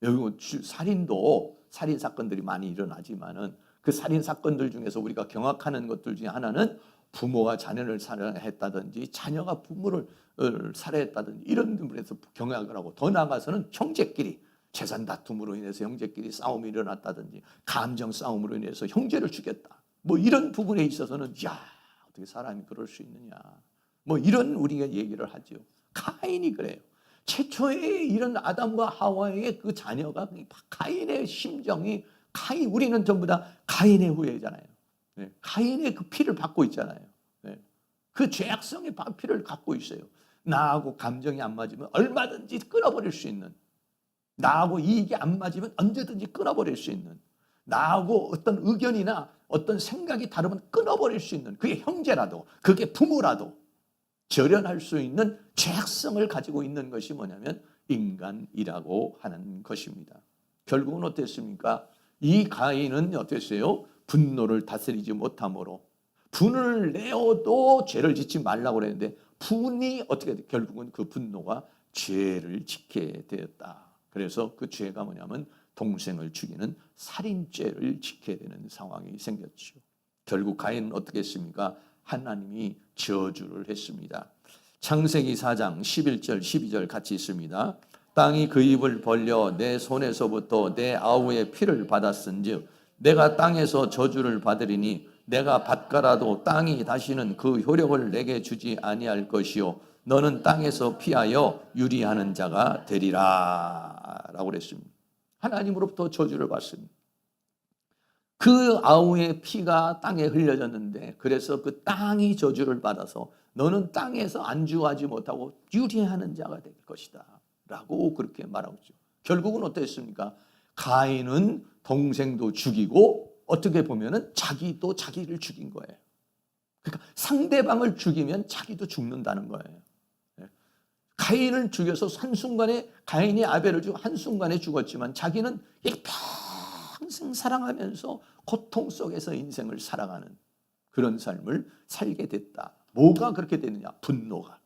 여러분, 살인 사건들이 많이 일어나지만은 그 살인 사건들 중에서 우리가 경악하는 것들 중에 하나는 부모가 자녀를 살해했다든지 자녀가 부모를 살해했다든지 이런 부분에서 경악을 하고, 더 나아가서는 형제끼리 재산 다툼으로 인해서 형제끼리 싸움이 일어났다든지 감정 싸움으로 인해서 형제를 죽였다, 뭐 이런 부분에 있어서는 어떻게 사람이 그럴 수 있느냐, 뭐 이런 우리가 얘기를 하죠. 가인이 그래요. 최초의 이런 아담과 하와의 그 자녀가 가인의 심정이, 우리는 전부 다 가인의 후예잖아요. 네. 가인의 그 피를 받고 있잖아요. 네. 그 죄악성의 피를 갖고 있어요. 나하고 감정이 안 맞으면 얼마든지 끊어버릴 수 있는, 나하고 이익이 안 맞으면 언제든지 끊어버릴 수 있는, 나하고 어떤 의견이나 어떤 생각이 다르면 끊어버릴 수 있는, 그게 형제라도 그게 부모라도 절연할 수 있는 죄악성을 가지고 있는 것이 뭐냐면 인간이라고 하는 것입니다. 결국은 어땠습니까? 이 가인은 어땠어요? 분노를 다스리지 못함으로, 분을 내어도 죄를 짓지 말라고 그랬는데 분이 어떻게 돼? 결국은 그 분노가 죄를 짓게 되었다. 그래서 그 죄가 뭐냐면 동생을 죽이는 살인죄를 지켜야 되는 상황이 생겼죠. 결국 가인은 어떻게 했습니까? 하나님이 저주를 했습니다. 창세기 4장 11절 12절 같이 있습니다. 땅이 그 입을 벌려 내 손에서부터 내 아우의 피를 받았은즉 내가 땅에서 저주를 받으리니 내가 받가라도 땅이 다시는 그 효력을 내게 주지 아니할 것이요 너는 땅에서 피하여 유리하는 자가 되리라 라고 그랬습니다. 하나님으로부터 저주를 받습니다. 그 아우의 피가 땅에 흘려졌는데 그래서 그 땅이 저주를 받아서 너는 땅에서 안주하지 못하고 유리하는 자가 될 것이다 라고 그렇게 말하고 있죠. 결국은 어땠습니까? 가인은 동생도 죽이고 어떻게 보면은 자기도 자기를 죽인 거예요. 그러니까 상대방을 죽이면 자기도 죽는다는 거예요. 가인을 죽여서 한순간에 가인이 아벨을 죽여 한순간에 죽었지만 자기는 평생 사랑하면서 고통 속에서 인생을 살아가는 그런 삶을 살게 됐다. 뭐가 그렇게 되느냐? 분노가.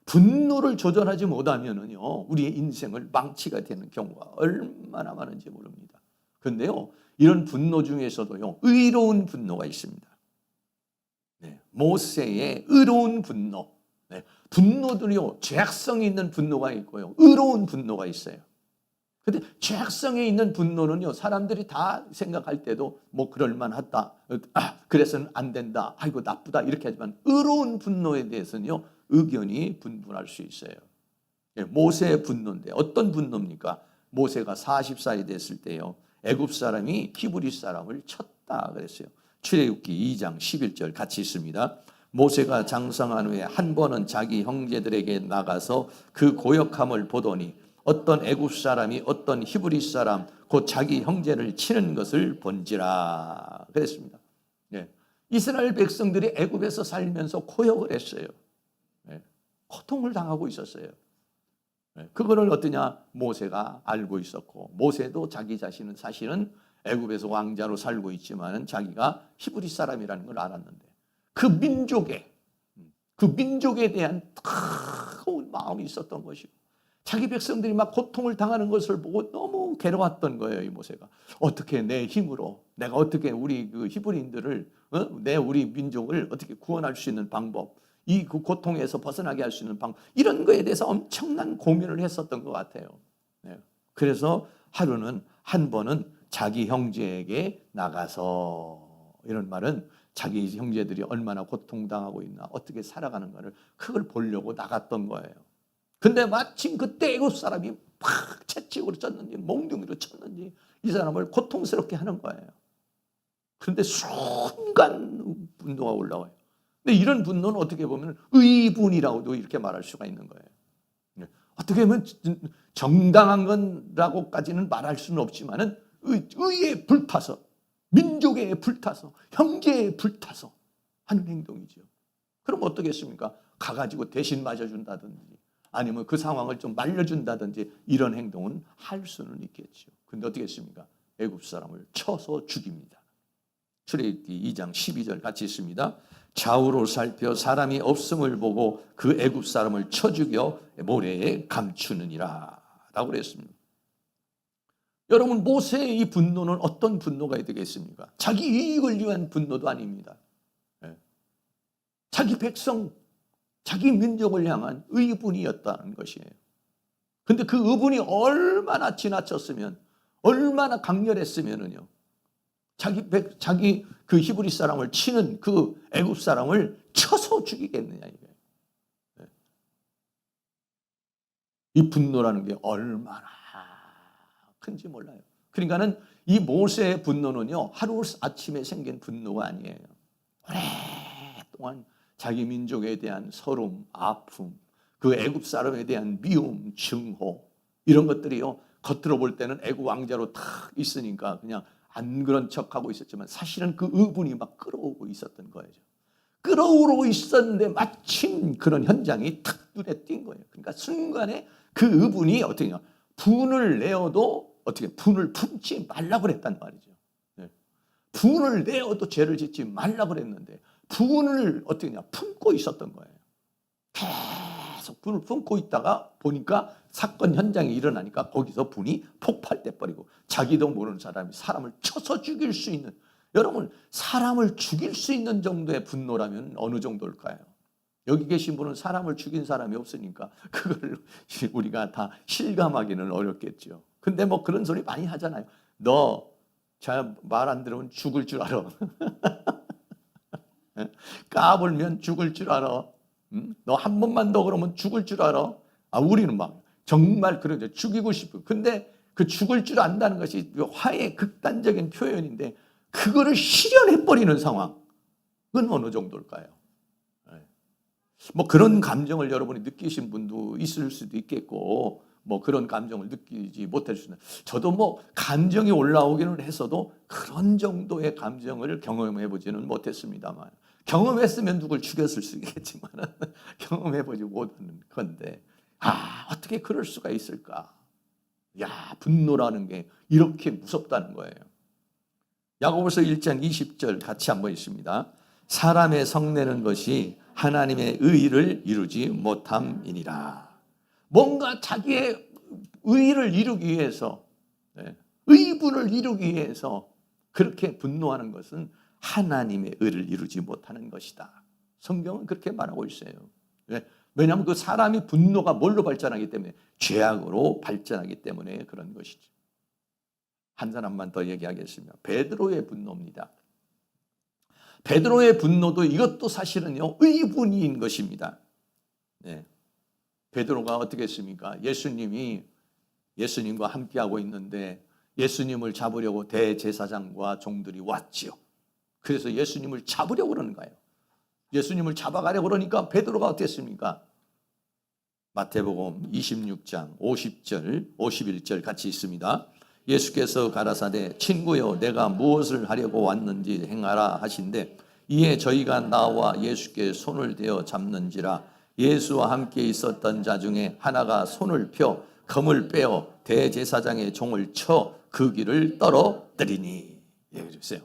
분노를 조절하지 못하면은요, 우리의 인생을 망치가 되는 경우가 얼마나 많은지 모릅니다. 그런데요, 이런 분노 중에서도요, 의로운 분노가 있습니다. 네, 모세의 의로운 분노. 네, 분노들이요, 죄악성이 있는 분노가 있고요, 의로운 분노가 있어요. 근데 죄악성에 있는 분노는요, 사람들이 다 생각할 때도 뭐 그럴만하다, 그래서는 안 된다, 아이고 나쁘다 이렇게 하지만 의로운 분노에 대해서는요, 의견이 분분할 수 있어요. 모세의 분노인데 어떤 분노입니까? 모세가 40살이 됐을 때요, 애굽 사람이 히브리 사람을 쳤다 그랬어요. 출애굽기 2장 11절 같이 있습니다. 모세가 장성한 후에 한 번은 자기 형제들에게 나가서 그 고역함을 보더니 어떤 애굽 사람이 어떤 히브리 사람 곧 자기 형제를 치는 것을 본지라 그랬습니다. 네. 이스라엘 백성들이 애굽에서 살면서 고역을 했어요. 네. 고통을 당하고 있었어요. 네. 그거를 어떠냐? 모세가 알고 있었고 모세도 자기 자신은 사실은 애굽에서 왕자로 살고 있지만 자기가 히브리 사람이라는 걸 알았는데 그 민족에 대한 뜨거운 마음이 있었던 것이고 자기 백성들이 막 고통을 당하는 것을 보고 너무 괴로웠던 거예요. 이 모세가 어떻게 내 힘으로 내가 어떻게 우리 그 히브리인들을 우리 민족을 어떻게 구원할 수 있는 방법, 이 그 고통에서 벗어나게 할 수 있는 방법, 이런 거에 대해서 엄청난 고민을 했었던 것 같아요. 네. 그래서 하루는 한 번은 자기 형제에게 나가서, 이런 말은 자기 형제들이 얼마나 고통당하고 있나 어떻게 살아가는가를 그걸 보려고 나갔던 거예요. 근데 마침 그때 애굽 사람이 팍 채찍으로 쳤는지 몽둥이로 쳤는지 이 사람을 고통스럽게 하는 거예요. 그런데 순간 분노가 올라와요. 근데 이런 분노는 어떻게 보면 의분이라고도 이렇게 말할 수가 있는 거예요. 어떻게 보면 정당한 건라고까지는 말할 수는 없지만은 의에 불타서, 민족에 불타서, 형제에 불타서 하는 행동이죠. 그럼 어떻겠습니까? 가가지고 대신 맞아준다든지 아니면 그 상황을 좀 말려준다든지 이런 행동은 할 수는 있겠죠. 근데 어떻게 했습니까? 애굽 사람을 쳐서 죽입니다. 출애굽기 2장 12절 같이 있습니다. 좌우로 살펴 사람이 없음을 보고 그 애굽 사람을 쳐 죽여 모래에 감추느니라 라고 그랬습니다. 여러분, 모세의 이 분노는 어떤 분노가 되겠습니까? 자기 이익을 위한 분노도 아닙니다. 자기 백성, 자기 민족을 향한 의분이었다는 것이에요. 근데 그 의분이 얼마나 지나쳤으면, 얼마나 강렬했으면은요, 자기 그 히브리 사람을 치는 그 애굽 사람을 쳐서 죽이겠느냐 이거예요. 이 분노라는 게 얼마나 큰지 몰라요. 그러니까는 이 모세의 분노는요, 하루 아침에 생긴 분노가 아니에요. 오랫동안 자기 민족에 대한 서름, 아픔, 그 애굽 사람에 대한 미움, 증오, 이런 것들이요, 겉으로 볼 때는 애굽 왕자로 탁 있으니까 그냥 안 그런 척하고 있었지만 사실은 그 의분이 막 끌어오고 있었던 거예요. 끌어오르고 있었는데 마침 그런 현장이 탁 눈에 띈 거예요. 그러니까 순간에 그 의분이 어떻게 냐 분을 내어도 어떻게 분을 품지 말라고 그랬단 말이죠. 분을 내어도 죄를 짓지 말라고 그랬는데 분을 어떻게 냐 품고 있었던 거예요. 계속 분을 품고 있다가 보니까 사건 현장이 일어나니까 거기서 분이 폭발돼 버리고 자기도 모르는 사람이 사람을 쳐서 죽일 수 있는, 여러분, 사람을 죽일 수 있는 정도의 분노라면 어느 정도일까요? 여기 계신 분은 사람을 죽인 사람이 없으니까 그걸 우리가 다 실감하기는 어렵겠죠. 근데 뭐 그런 소리 많이 하잖아요. 너 자, 말 안 들으면 죽을 줄 알아. 까불면 죽을 줄 알아. 너 한 번만 더 그러면 죽을 줄 알아. 우리는 막 정말 그러죠. 죽이고 싶어. 근데 그 죽을 줄 안다는 것이 화의 극단적인 표현인데 그거를 실현해버리는 상황은 어느 정도일까요? 뭐 그런 감정을 여러분이 느끼신 분도 있을 수도 있겠고, 뭐 그런 감정을 느끼지 못할 수는, 저도 뭐 감정이 올라오기는 했어도 그런 정도의 감정을 경험해 보지는 못했습니다만, 경험했으면 누굴 죽였을 수 있겠지만 경험해 보지 못하는 건데, 어떻게 그럴 수가 있을까? 분노라는 게 이렇게 무섭다는 거예요. 야고보서 1장 20절 같이 한번 읽습니다. 사람의 성내는 것이 하나님의 의를 이루지 못함이니라. 뭔가 자기의 의를 이루기 위해서, 의분을 이루기 위해서 그렇게 분노하는 것은 하나님의 의를 이루지 못하는 것이다. 성경은 그렇게 말하고 있어요. 왜냐하면 그 사람이 분노가 뭘로 발전하기 때문에, 죄악으로 발전하기 때문에 그런 것이죠. 한 사람만 더 얘기하겠습니다. 베드로의 분노입니다. 베드로의 분노도 이것도 사실은요, 의분인 것입니다. 베드로가 어떻게 했습니까? 예수님과 함께하고 있는데 예수님을 잡으려고 대제사장과 종들이 왔지요. 그래서 예수님을 잡으려고 그러는 거예요. 예수님을 잡아가려고 그러니까 베드로가 어땠습니까? 마태복음 26장 50절 51절 같이 있습니다. 예수께서 가라사대 친구여 내가 무엇을 하려고 왔는지 행하라 하신대 이에 저희가 나와 예수께 손을 대어 잡는지라 예수와 함께 있었던 자 중에 하나가 손을 펴 검을 빼어 대제사장의 종을 쳐 그 길을 떨어뜨리니. 얘기해 주세요.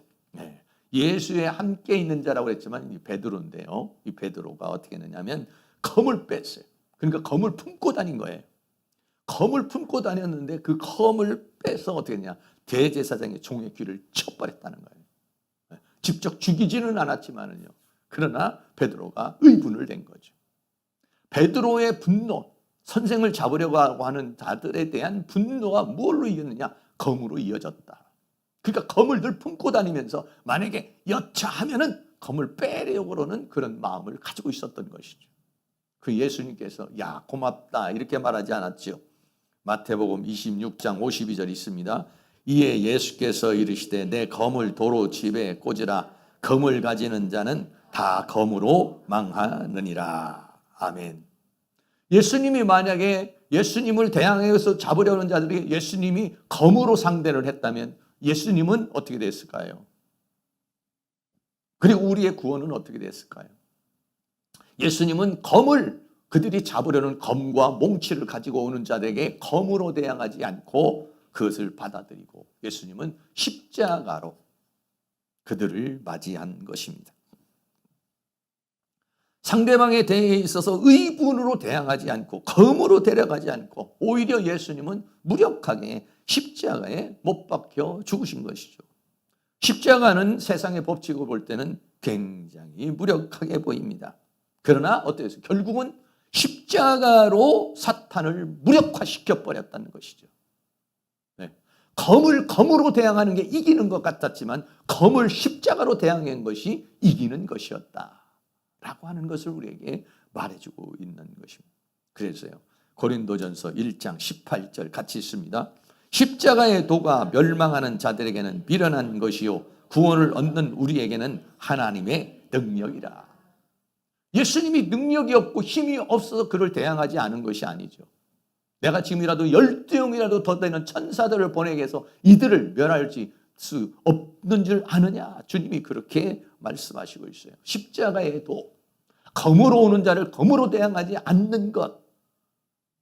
예수에 함께 있는 자라고 했지만 이 베드로인데요. 이 베드로가 어떻게 했느냐면 검을 뺐어요. 그러니까 검을 품고 다닌 거예요. 검을 품고 다녔는데 그 검을 빼서 어떻게 했냐? 대제사장의 종의 귀를 쳐버렸다는 거예요. 직접 죽이지는 않았지만은요. 그러나 베드로가 의분을 낸 거죠. 베드로의 분노, 선생을 잡으려고 하는 자들에 대한 분노가 뭘로 이겼느냐? 검으로 이어졌다. 그러니까 검을 늘 품고 다니면서 만약에 여차하면은 검을 빼려고 그러는 그런 마음을 가지고 있었던 것이죠. 그 예수님께서 야 고맙다 이렇게 말하지 않았죠. 마태복음 26장 52절 있습니다. 이에 예수께서 이르시되 내 검을 도로 집에 꽂으라 검을 가지는 자는 다 검으로 망하느니라. 아멘. 예수님이 만약에 예수님을 대항해서 잡으려는 자들이 예수님이 검으로 상대를 했다면 예수님은 어떻게 됐을까요? 그리고 우리의 구원은 어떻게 됐을까요? 예수님은 검을, 그들이 잡으려는 검과 몽치를 가지고 오는 자들에게 검으로 대항하지 않고 그것을 받아들이고 예수님은 십자가로 그들을 맞이한 것입니다. 상대방에 대해 있어서 의분으로 대항하지 않고 검으로 데려가지 않고 오히려 예수님은 무력하게 십자가에 못 박혀 죽으신 것이죠. 십자가는 세상의 법칙으로 볼 때는 굉장히 무력하게 보입니다. 그러나 어때요? 결국은 십자가로 사탄을 무력화시켜 버렸다는 것이죠. 검으로 대항하는 게 이기는 것 같았지만 검을 십자가로 대항한 것이 이기는 것이었다. 라고 하는 것을 우리에게 말해주고 있는 것입니다. 그래서요. 고린도전서 1장 18절 같이 있습니다. 십자가의 도가 멸망하는 자들에게는 미련한 것이요 구원을 얻는 우리에게는 하나님의 능력이라. 예수님이 능력이 없고 힘이 없어서 그를 대항하지 않은 것이 아니죠. 내가 지금이라도 12명이라도 더 되는 천사들을 보내게 해서 이들을 멸할 수 없는 줄 아느냐. 주님이 그렇게 말씀하시고 있어요. 십자가의 도, 검으로 오는 자를 검으로 대항하지 않는 것,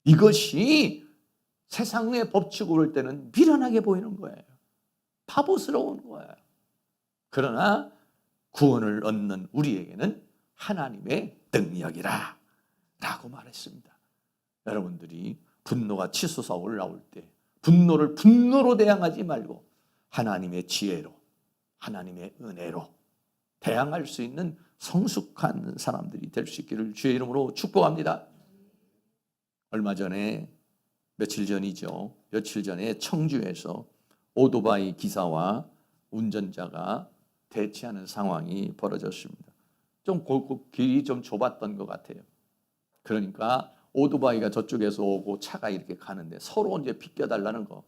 이것이 세상의 법칙으로 볼 때는 미련하게 보이는 거예요. 바보스러운 거예요. 그러나 구원을 얻는 우리에게는 하나님의 능력이라 라고 말했습니다. 여러분들이 분노가 치솟아 올라올 때 분노를 분노로 대항하지 말고 하나님의 지혜로 하나님의 은혜로 대항할 수 있는 성숙한 사람들이 될 수 있기를 주의 이름으로 축복합니다. 얼마 전에 며칠 전에 청주에서 오토바이 기사와 운전자가 대치하는 상황이 벌어졌습니다. 좀 길이 좀 좁았던 것 같아요. 그러니까 오토바이가 저쪽에서 오고 차가 이렇게 가는데 서로 이제 비껴달라는 거.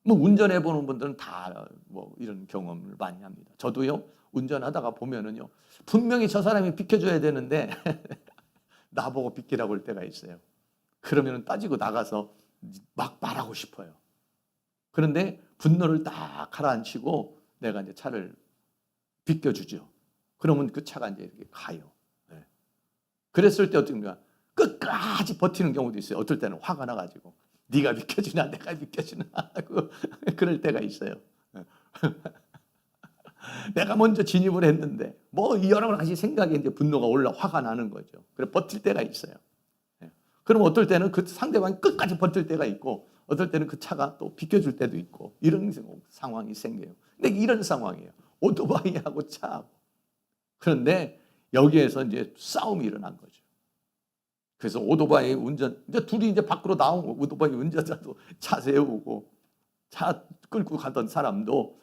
뭐 운전해 보는 분들은 다 뭐 이런 경험을 많이 합니다. 저도요, 운전하다가 보면은요, 분명히 저 사람이 비켜줘야 되는데 나보고 비키라고 할 때가 있어요. 그러면은 따지고 나가서 막 말하고 싶어요. 그런데 분노를 딱 가라앉히고 내가 이제 차를 비껴주죠. 그러면 그 차가 이제 이렇게 가요. 네. 그랬을 때 어떤가? 끝까지 버티는 경우도 있어요. 어떨 때는 화가 나가지고 네가 비켜주나 내가 비켜주나 하고 그럴 때가 있어요. 내가 먼저 진입을 했는데 뭐 여러 가지 생각에 이제 분노가 올라 화가 나는 거죠. 그래 버틸 때가 있어요. 그럼 어떨 때는 그 상대방이 끝까지 버틸 때가 있고 어떨 때는 그 차가 또 비켜줄 때도 있고 이런 상황이 생겨요. 근데 이런 상황이에요. 오토바이하고 차하고. 그런데 여기에서 이제 싸움이 일어난 거죠. 그래서 오토바이 운전, 이제 둘이 이제 밖으로 나오고 오토바이 운전자도 차 세우고 차 끌고 가던 사람도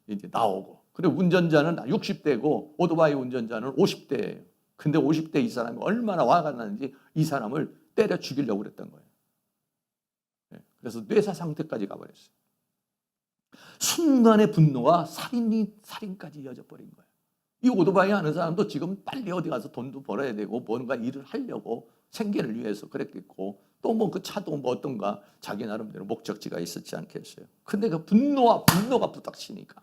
이제 나오고. 그리고 운전자는 60대고 오토바이 운전자는 50대예요. 근데 50대 이 사람이 얼마나 화가 나는지 이 사람을 때려 죽이려고 그랬던 거예요. 그래서 뇌사 상태까지 가버렸어요. 순간의 분노가 살인까지 이어져 버린 거예요. 이 오토바이 하는 사람도 지금 빨리 어디 가서 돈도 벌어야 되고 뭔가 일을 하려고 생계를 위해서 그랬겠고 또 뭐 그 차도 뭐 어떤가 자기 나름대로 목적지가 있었지 않겠어요. 근데 그 분노가 부닥치니까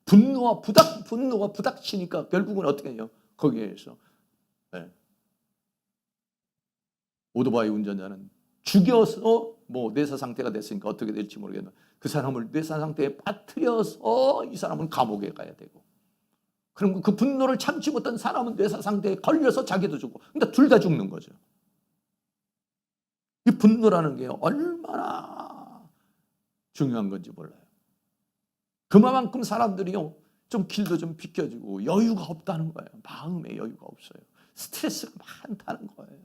분노가 부닥치니까 결국은 어떻게 해요? 거기에서 오토바이 운전자는 죽여서 뭐 뇌사 상태가 됐으니까 어떻게 될지 모르겠는데 그 사람을 뇌사 상태에 빠뜨려서 이 사람은 감옥에 가야 되고 그럼 그 분노를 참지 못한 사람은 뇌사 상태에 걸려서 자기도 죽고 그러니까 둘 다 죽는 거죠. 이 분노라는 게 얼마나 중요한 건지 몰라요. 그만큼 사람들이요 좀 길도 좀 비켜주고 여유가 없다는 거예요. 마음에 여유가 없어요. 스트레스가 많다는 거예요.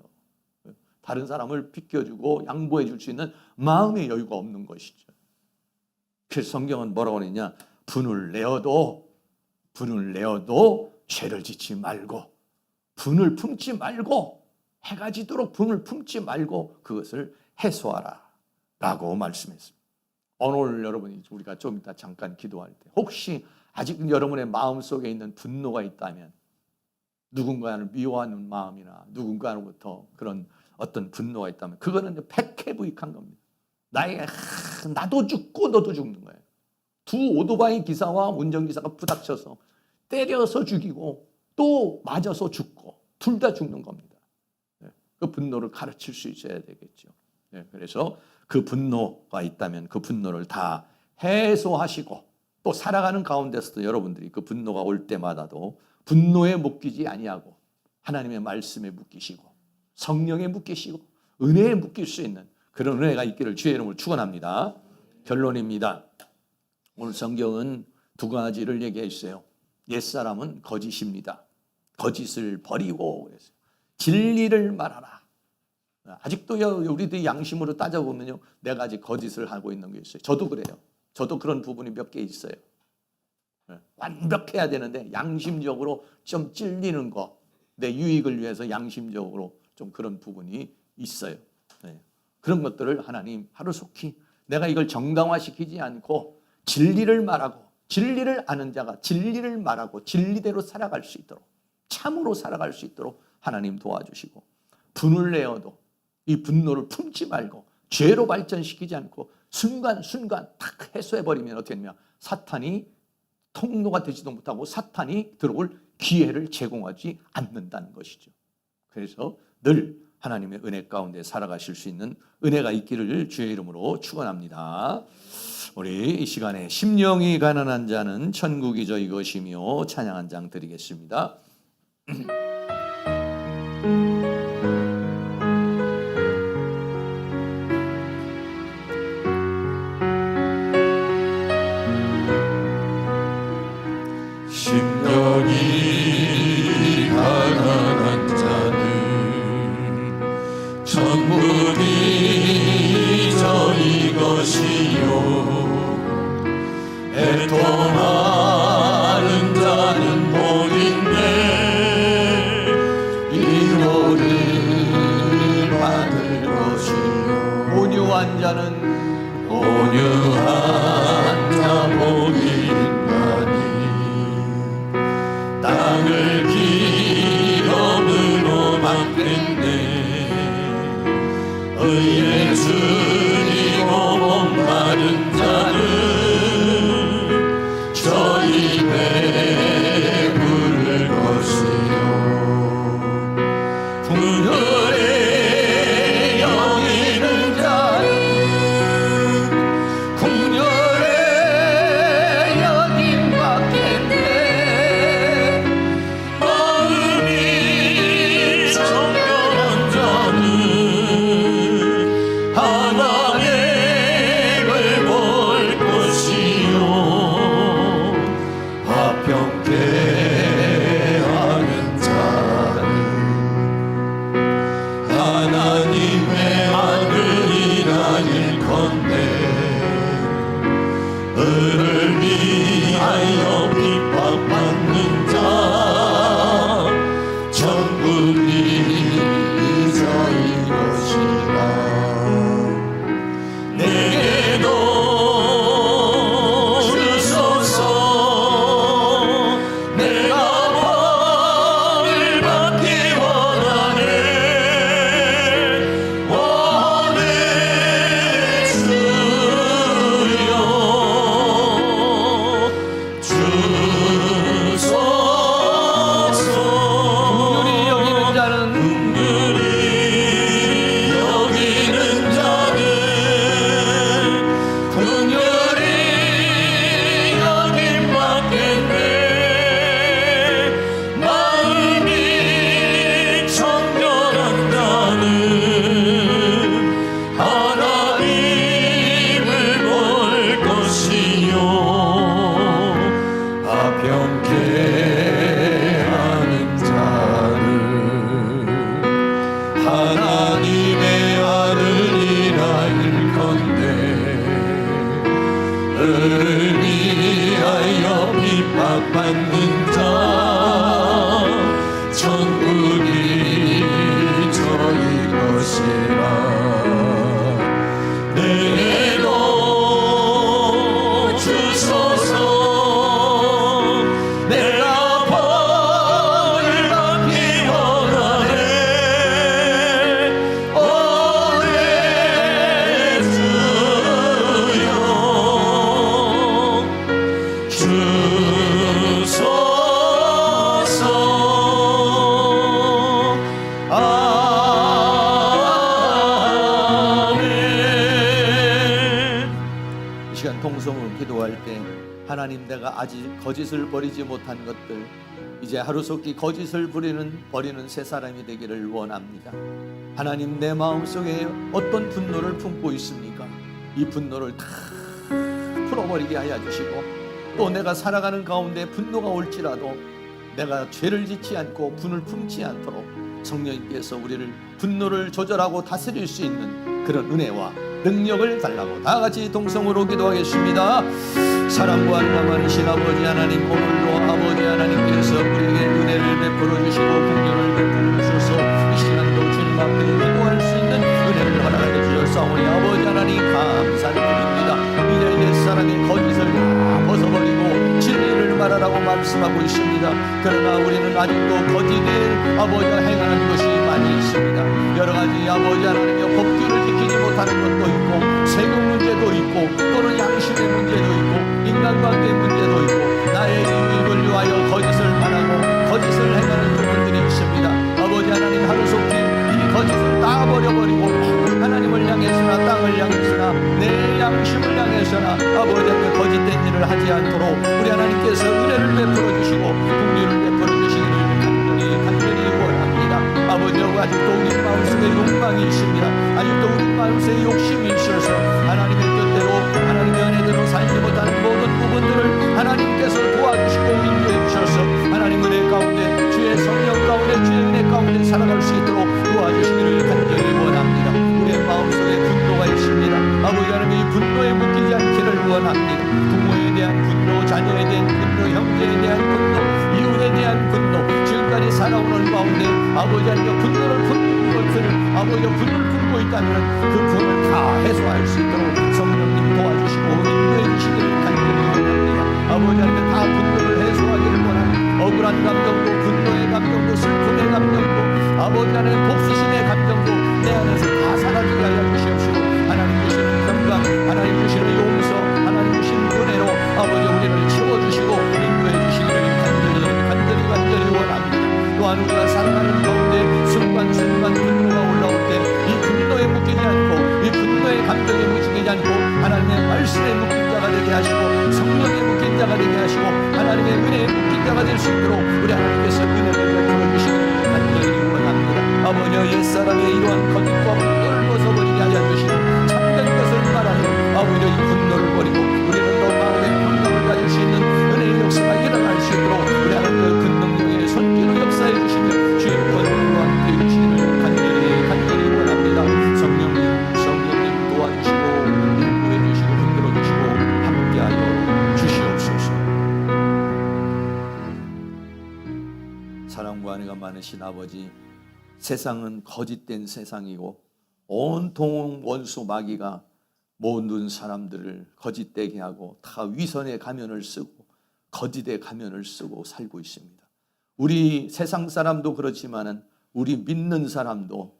다른 사람을 비켜주고 양보해 줄 수 있는 마음의 여유가 없는 것이죠. 그래서 성경은 뭐라고 하느냐? 분을 내어도 죄를 짓지 말고 분을 품지 말고 해가 지도록 분을 품지 말고 그것을 해소하라 라고 말씀했습니다. 오늘 여러분이 우리가 좀 이따 잠깐 기도할 때 혹시 아직 여러분의 마음속에 있는 분노가 있다면 누군가를 미워하는 마음이나 누군가로부터 그런 어떤 분노가 있다면 그거는 백해부익한 겁니다. 나도 죽고 너도 죽는 거예요. 두 오토바이 기사와 운전기사가 부닥쳐서 때려서 죽이고 또 맞아서 죽고 둘 다 죽는 겁니다. 그 분노를 가르칠 수 있어야 되겠죠. 그래서 그 분노가 있다면 그 분노를 다 해소하시고 또 살아가는 가운데서도 여러분들이 그 분노가 올 때마다도 분노에 묶이지 아니하고 하나님의 말씀에 묶이시고 성령에 묶이시고 은혜에 묶일 수 있는 그런 은혜가 있기를 주의 이름으로 축원합니다. 결론입니다. 오늘 성경은 두 가지를 얘기했어요. 옛사람은 거짓입니다. 거짓을 버리고 그랬어요. 진리를 말하라. 아직도 우리들이 양심으로 따져보면요, 내가 아직 거짓을 하고 있는 게 있어요. 저도 그래요. 저도 그런 부분이 몇 개 있어요. 완벽해야 되는데 양심적으로 좀 찔리는 거, 내 유익을 위해서 양심적으로 좀 그런 부분이 있어요. 그런 것들을 하나님 하루속히 내가 이걸 정당화시키지 않고 진리를 말하고 진리를 아는 자가 진리를 말하고 진리대로 살아갈 수 있도록 참으로 살아갈 수 있도록 하나님 도와주시고 분을 내어도 이 분노를 품지 말고 죄로 발전시키지 않고 순간순간 탁 해소해버리면 어떻게 되냐 사탄이 통로가 되지도 못하고 사탄이 들어올 기회를 제공하지 않는다는 것이죠. 그래서 늘 하나님의 은혜 가운데 살아가실 수 있는 은혜가 있기를 주의 이름으로 축원합니다. 우리 이 시간에 심령이 가난한 자는 천국이 저희 것이며 찬양 한 장 드리겠습니다. 심령이 가난한 자는 천국이 저희 것이요 애통 땅을 기름으로 막겠네. 의에 줄이고 목마른 자는 저 입에 부를 것이요. 궁녀에 여기는 자는 궁녀에 여긴 받겠네. 마음이 정결한 자는 하나님을 볼 것이요. 화평케 하는 자는 하나님의 아들이라 일컫네. 을을 위하여 핍박받는 자 천국이 저희 것이라. 내게도 주소서. 내가 벌을 받기 원하네. 원해 주여. 주소서. 긍휼히 여기는 자는 긍휼히 여기는 자는 긍휼히 여김 받겠네. 마음이 정결한 자는 하나님을 볼 것이요. 화평케 하는 자는 하나님의 아들이라 일컨대. 을을 위하여 핍박받는 자 천국이 저희 것이라. 내게도 주소서. 내가 벌을 받기 원하네. 원해 주여. 주소서. 아멘. 이 시간 통성으로 기도할 때 하나님, 내가 아직 거짓을 버리지 못한 것들, 이제 하루속히 거짓을 버리는 새 사람이 되기를 원합니다. 하나님, 내 마음속에 어떤 분노를 품고 있습니까? 이 분노를 다 풀어버리게 하여 주시고, 또 내가 살아가는 가운데 분노가 올지라도 내가 죄를 짓지 않고 분을 품지 않도록 성령님께서 우리를 분노를 조절하고 다스릴 수 있는 그런 은혜와 능력을 달라고 다 같이 동성으로 기도하겠습니다. 사랑과 안남하신 아버지 하나님, 오늘도 아버지 하나님께서 우리에게 은혜를 베풀어 주시고 긍휼을 베풀어 주셔서 이 시간도 주님 앞에 기도할 수 있는 은혜를 허락해 주셨사오니 아버지 하나님 감사를 드립니다. 이제 옛사람이 거짓을 다 벗어버리고 진리를 말하라고 말씀하고 있습니다. 그러나 우리는 아직도 거짓에 아버지가 행하는 것이 많이 있습니다. 여러 가지 아버지 하나님의 법규를 지키지 못하는 것도 있고, 세금 문제도 있고, 또는 양심의 문제도 있고, 인간관계 문제도 있고, 나의 이익을 위하여 거짓을 말하고 거짓을 행하는 부분들이 있습니다. 아버지 하나님, 하루속히 이 거짓을 다 버려버리고 하나님을 향해서나 땅을 향해서나 내 양심을 향해서나 아버지 하나님 거짓된 일을 하지 않도록 우리 하나님께서 은혜를 베풀어 주시고 긍휼을 베풀어 주시기를 간절히 원합니다. 아버지, 아직도 우리 마음속에 욕망이 있습니다. 아직도 우리 마음속에 욕심이 있어서 하나님의 뜻대로 하나님의 은혜대로 살지 못하는 모든 부분들을 하나님께서 도와주시고 인도해 주셔서 하나님 은혜 가운데, 주의 성령 가운데, 주의 은혜 가운데 살아갈 수 있도록 도와주시기를 간절히 원합니다. 우리의 마음속에 분노가 있습니다. 아버지 하나님, 이 분노에 묶이지 않기를 원합니다. 부모에 대한 분노, 자녀에 대한 분노, 형제에 대한 분노, 이웃에 대한 분노, 지금까지 살아오는 가운데 아버지 하나님 분노를 품는 것을 아버지가 분을 품고 있다면 그 분을 다 해소할 수 있도록 성령님 도와주시고 인도해 주시기를 간절히 원합니다. 아버지 하나님 다 분노를 해소하기를 원합니다. 억울한 감정도, 분노의 감정도, 슬픔의 감정도, 아버지 하나님 복수심의 감정도 내 안에서 다 사라지게 하여 주시옵시고, 하나님 주시는 평강, 하나님 주시는 용서, 하나님 주시는 은혜로 아버지 우리를 채워주시고 인도해 주시기를 간절히 원합니다. 또한 우리가 살아가는 가운데 순간순간 분노가 올라올 때 이 분노에 묶이지 않고, 이 분노의 감정에 묶이지 않고 하나님의 말씀에 묶인 자가 되게 하시고, 성령에 묶인 자가 되게 하시고, 하나님의 은혜에 묶인 자가 될 수 있도록 우리 하나님께서 은혜를 베풀어 주시기를 간절히 원합니다. 아버지 옛사람의 이러한 거짓과 분노를 벗어버리게 하여 주시고 참된 것을 말하여 아버지 이 분노를 버리고 우리는 더 마음의 평강을 가질 수 있는 은혜의 역사가 일어날 수 있도록 우리 하나님의 큰 능력의 손길로 역사해 주시며 주의 권능과 함께 해주시기를 간절히 원합니다. 성령님 도와주시고 인도해 주시고 흔들어 주시고 함께하여 주시옵소서. 사랑과 은혜가 많으신 아버지, 세상은 거짓된 세상이고 온통 원수 마귀가 모든 사람들을 거짓되게 하고 다 위선의 가면을 쓰고 거짓의 가면을 쓰고 살고 있습니다. 우리 세상 사람도 그렇지만은 우리 믿는 사람도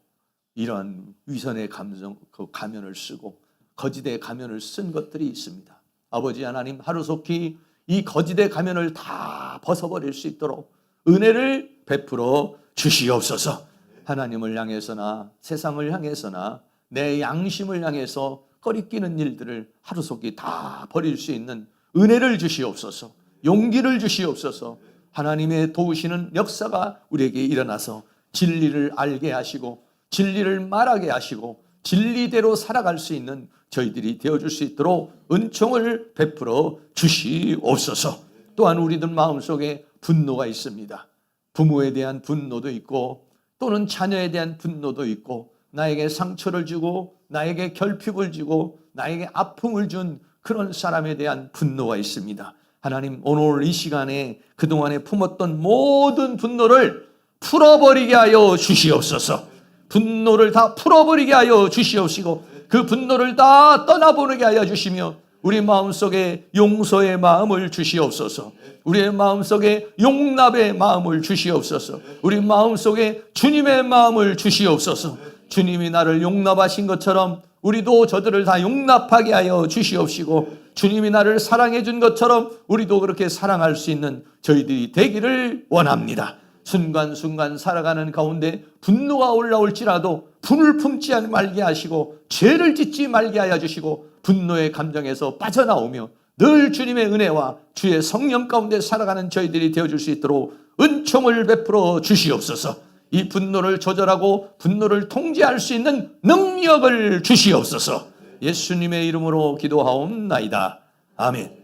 이러한 위선의 가면을 쓰고 거짓의 가면을 쓴 것들이 있습니다. 아버지 하나님, 하루속히 이 거짓의 가면을 다 벗어버릴 수 있도록 은혜를 베풀어 주시옵소서. 하나님을 향해서나 세상을 향해서나 내 양심을 향해서 꺼리끼는 일들을 하루속히 다 버릴 수 있는 은혜를 주시옵소서. 용기를 주시옵소서. 하나님의 도우시는 역사가 우리에게 일어나서 진리를 알게 하시고 진리를 말하게 하시고 진리대로 살아갈 수 있는 저희들이 되어줄 수 있도록 은총을 베풀어 주시옵소서. 또한 우리들 마음속에 분노가 있습니다. 부모에 대한 분노도 있고 또는 자녀에 대한 분노도 있고 나에게 상처를 주고 나에게 결핍을 주고 나에게 아픔을 준 그런 사람에 대한 분노가 있습니다. 하나님, 오늘 이 시간에 그동안에 품었던 모든 분노를 풀어버리게 하여 주시옵소서. 분노를 다 풀어버리게 하여 주시옵시고 그 분노를 다 떠나보내게 하여 주시며 우리 마음속에 용서의 마음을 주시옵소서. 우리의 마음속에 용납의 마음을 주시옵소서. 우리 마음속에 주님의 마음을 주시옵소서. 주님이 나를 용납하신 것처럼 우리도 저들을 다 용납하게 하여 주시옵시고 주님이 나를 사랑해 준 것처럼 우리도 그렇게 사랑할 수 있는 저희들이 되기를 원합니다. 순간순간 살아가는 가운데 분노가 올라올지라도 분을 품지 말게 하시고 죄를 짓지 말게 하여 주시고 분노의 감정에서 빠져나오며 늘 주님의 은혜와 주의 성령 가운데 살아가는 저희들이 되어줄 수 있도록 은총을 베풀어 주시옵소서. 이 분노를 조절하고 분노를 통제할 수 있는 능력을 주시옵소서. 예수님의 이름으로 기도하옵나이다. 아멘.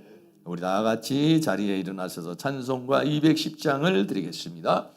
우리 다 같이 자리에 일어나셔서 찬송가 210장을 드리겠습니다.